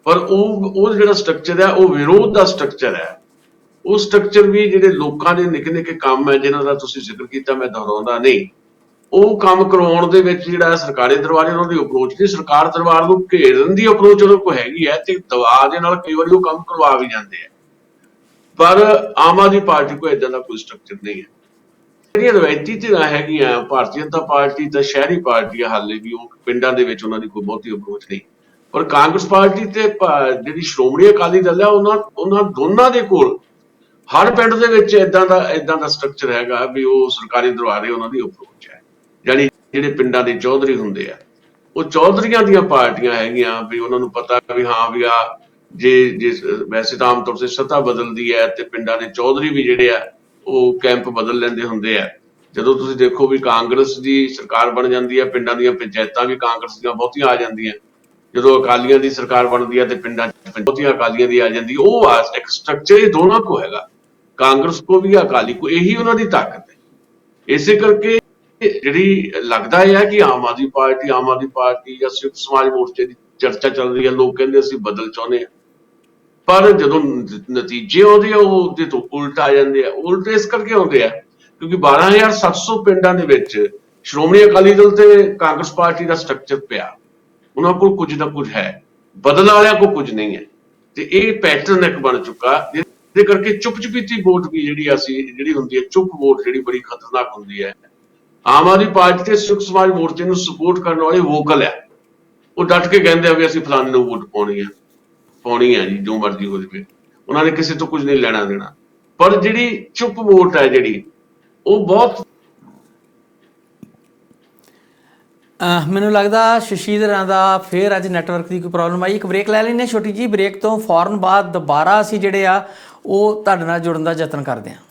ਪਰ ਉਹ ਜਿਹੜਾ ਸਟਰਕਚਰ ਹੈ ਉਹ ਵਿਰੋਧ ਦਾ ਸਟਰਕਚਰ ਹੈ। ਉਹ ਸਟਰਕਚਰ ਵੀ ਜਿਹੜੇ ਲੋਕਾਂ ਦੇ ਨਿੱਕੇ ਕੰਮ ਹੈ ਜਿਨ੍ਹਾਂ ਦਾ ਤੁਸੀਂ ਜ਼ਿਕਰ ਕੀਤਾ, ਮੈਂ ਦੁਹਰਾਉਂਦਾ ਨਹੀਂ, ਉਹ ਕੰਮ ਕਰਵਾਉਣ ਦੇ ਵਿੱਚ ਜਿਹੜਾ ਸਰਕਾਰੀ ਦਰਬਾਰ ਉਹਨਾਂ ਦੀ ਅਪਰੋਚ ਨਹੀਂ, ਸਰਕਾਰ ਦਰਬਾਰ ਨੂੰ ਘੇਰਨ ਦੀ ਅਪਰੋਚ ਉਹਨਾਂ ਕੋਲ ਹੈਗੀ ਹੈ ਤੇ ਦਬਾਅ ਦੇ ਨਾਲ ਕਈ ਵਾਰੀ ਉਹ ਕੰਮ ਕਰਵਾ ਵੀ ਜਾਂਦੇ ਆ। ਪਰ ਆਮ ਆਦਮੀ ਪਾਰਟੀ ਕੋਲ ਏਦਾਂ ਦਾ ਕੋਈ ਸਟਰਕਚਰ ਨਹੀਂ ਹੈ। ਜਿਹੜੀਆਂ ਰਵਾਇਤੀ ਧਿਰਾਂ ਹੈਗੀਆਂ, ਭਾਰਤੀ ਜਨਤਾ ਪਾਰਟੀ ਤਾਂ ਸ਼ਹਿਰੀ ਪਾਰਟੀ ਆ, ਹਾਲੇ ਵੀ ਉਹ ਪਿੰਡਾਂ ਦੇ ਵਿੱਚ ਉਹਨਾਂ ਦੀ ਕੋਈ ਬਹੁਤੀ ਅਪਰੋਚ ਨਹੀਂ। ਪਰ ਕਾਂਗਰਸ ਪਾਰਟੀ ਤੇ ਜਿਹੜੀ ਸ਼੍ਰੋਮਣੀ ਅਕਾਲੀ ਦਲ ਆ, ਉਹਨਾਂ ਦੋਨਾਂ ਦੇ ਕੋਲ ਹਰ ਪਿੰਡ ਦੇ ਵਿੱਚ ਇਦਾਂ ਦਾ ਸਟਰਕਚਰ ਹੈਗਾ ਵੀ ਉਹ ਸਰਕਾਰੀ ਦਰਬਾਰੇ ਉਹਨਾਂ ਦੀ ਅਪਰੋਚ ਹੈ। ਯਾਨੀ ਜਿਹੜੇ ਪਿੰਡਾਂ ਦੇ ਚੌਧਰੀ ਹੁੰਦੇ ਆ, ਉਹ ਚੌਧਰੀਆਂ ਦੀਆਂ ਪਾਰਟੀਆਂ ਹੈਗੀਆਂ ਵੀ ਉਹਨਾਂ ਨੂੰ ਪਤਾ ਵੀ ਹਾਂ ਵੀ ਆ ਜੇ ਵੈਸੇ ਤਾਂ ਆਮ ਤੌਰ ਤੇ ਸੱਤਾ ਬਦਲਦੀ ਹੈ ਤੇ ਪਿੰਡਾਂ ਦੇ ਚੌਧਰੀ ਵੀ ਜਿਹੜੇ ਆ ਉਹ ਕੈਂਪ ਬਦਲ ਲੈਂਦੇ ਹੁੰਦੇ ਆ। ਜਦੋਂ ਤੁਸੀਂ ਦੇਖੋ ਵੀ ਕਾਂਗਰਸ ਦੀ ਸਰਕਾਰ ਬਣ ਜਾਂਦੀ ਹੈ, ਪਿੰਡਾਂ ਦੀਆਂ ਪੰਚਾਇਤਾਂ ਵੀ ਕਾਂਗਰਸ ਦੀਆਂ ਬਹੁਤੀਆਂ ਆ ਜਾਂਦੀਆਂ। ਜਦੋਂ ਅਕਾਲੀਆਂ ਦੀ ਸਰਕਾਰ ਬਣਦੀ ਹੈ ਤੇ ਪਿੰਡਾਂ 'ਚ ਬਹੁਤੀਆਂ ਅਕਾਲੀਆਂ ਦੀ ਆ ਜਾਂਦੀ। ਉਹ ਆ ਇੱਕ ਸਟਰਕਚਰ ਇਹ ਦੋਨਾਂ ਕੋ ਹੈਗਾ, ਕਾਂਗਰਸ ਕੋ ਵੀ ਅਕਾਲੀ ਕੋ, ਇਹੀ ਉਹਨਾਂ ਦੀ ਤਾਕਤ ਹੈ। ਇਸੇ ਕਰਕੇ ਜਿਹੜੀ ਲੱਗਦਾ ਹੈ ਕਿ ਆਮ ਆਦਮੀ ਪਾਰਟੀ ਜਾਂ ਸੰਯੁਕਤ ਸਮਾਜ ਮੋਰਚੇ ਦੀ ਚਰਚਾ ਚੱਲ ਰਹੀ ਹੈ, ਲੋਕ ਕਹਿੰਦੇ ਅਸੀਂ ਬਦਲ ਚਾਹੁੰਦੇ ਹਾਂ, ਪਰ ਜਦੋਂ ਨਤੀਜੇ ਆਉਂਦੇ ਆ ਉਹ ਉਹਦੇ ਤੋਂ ਉਲਟ ਆ ਜਾਂਦੇ ਆ। ਉਲਟ ਇਸ ਕਰਕੇ ਆਉਂਦੇ ਆ ਕਿਉਂਕਿ 12,700 ਪਿੰਡਾਂ ਦੇ ਵਿੱਚ ਸ਼੍ਰੋਮਣੀ ਅਕਾਲੀ ਦਲ ਤੇ ਕਾਂਗਰਸ ਪਾਰਟੀ ਦਾ ਸਟਰਕਚਰ ਪਿਆ, ਉਹਨਾਂ ਕੋਲ ਕੁਝ ਨਾ ਕੁਝ ਹੈ, ਬਦਲ ਵਾਲਿਆਂ ਕੋਲ ਕੁਝ ਨਹੀਂ ਹੈ। ਤੇ ਇਹ ਪੈਟਰਨ ਇੱਕ ਬਣ ਚੁੱਕਾ, ਜਿਹਦੇ ਕਰਕੇ ਚੁੱਪ ਚੁਪੀਤੀ ਵੋਟ ਵੀ ਜਿਹੜੀ ਹੁੰਦੀ ਹੈ, ਚੁੱਪ ਵੋਟ ਜਿਹੜੀ ਬੜੀ ਖਤਰਨਾਕ ਹੁੰਦੀ ਹੈ। ਆਮ ਆਦਮੀ ਪਾਰਟੀ ਤੇ ਸੰਯੁਕਤ ਸਮਾਜ ਮੋਰਚੇ ਨੂੰ ਸਪੋਰਟ ਕਰਨ ਵਾਲੇ ਵੋਕਲ ਆ, ਉਹ ਡਟ ਕੇ ਕਹਿੰਦੇ ਆ ਵੀ ਅਸੀਂ ਫਲਾਣੇ ਨੂੰ ਵੋਟ ਪਾਉਣੀ ਹੈ ਜੀ, ਜੋ ਮਰਜ਼ੀ ਹੋ ਜਾਵੇ, ਉਹਨਾਂ ਨੇ ਕਿਸੇ ਤੋਂ ਕੁਝ ਨਹੀਂ ਲੈਣਾ ਦੇਣਾ। ਪਰ ਜਿਹੜੀ ਚੁੱਪ ਵੋਟ ਹੈ ਜਿਹੜੀ ਉਹ ਬਹੁਤ ਮੈਨੂੰ ਲੱਗਦਾ ਸ਼ਸ਼ੀਧਰਾਂ ਦਾ ਫੇਰ ਅੱਜ ਨੈਟਵਰਕ ਦੀ ਕੋਈ ਪ੍ਰੋਬਲਮ ਆਈ। ਇੱਕ ਬ੍ਰੇਕ ਲੈ ਲੈਂਦੇ ਹਾਂ ਛੋਟੀ ਜੀ, ਬ੍ਰੇਕ ਤੋਂ ਫੌਰਨ ਬਾਅਦ ਦੁਬਾਰਾ ਅਸੀਂ ਜਿਹੜੇ ਆ ਉਹ ਤੁਹਾਡੇ ਨਾਲ ਜੁੜਨ ਦਾ ਯਤਨ ਕਰਦੇ ਹਾਂ।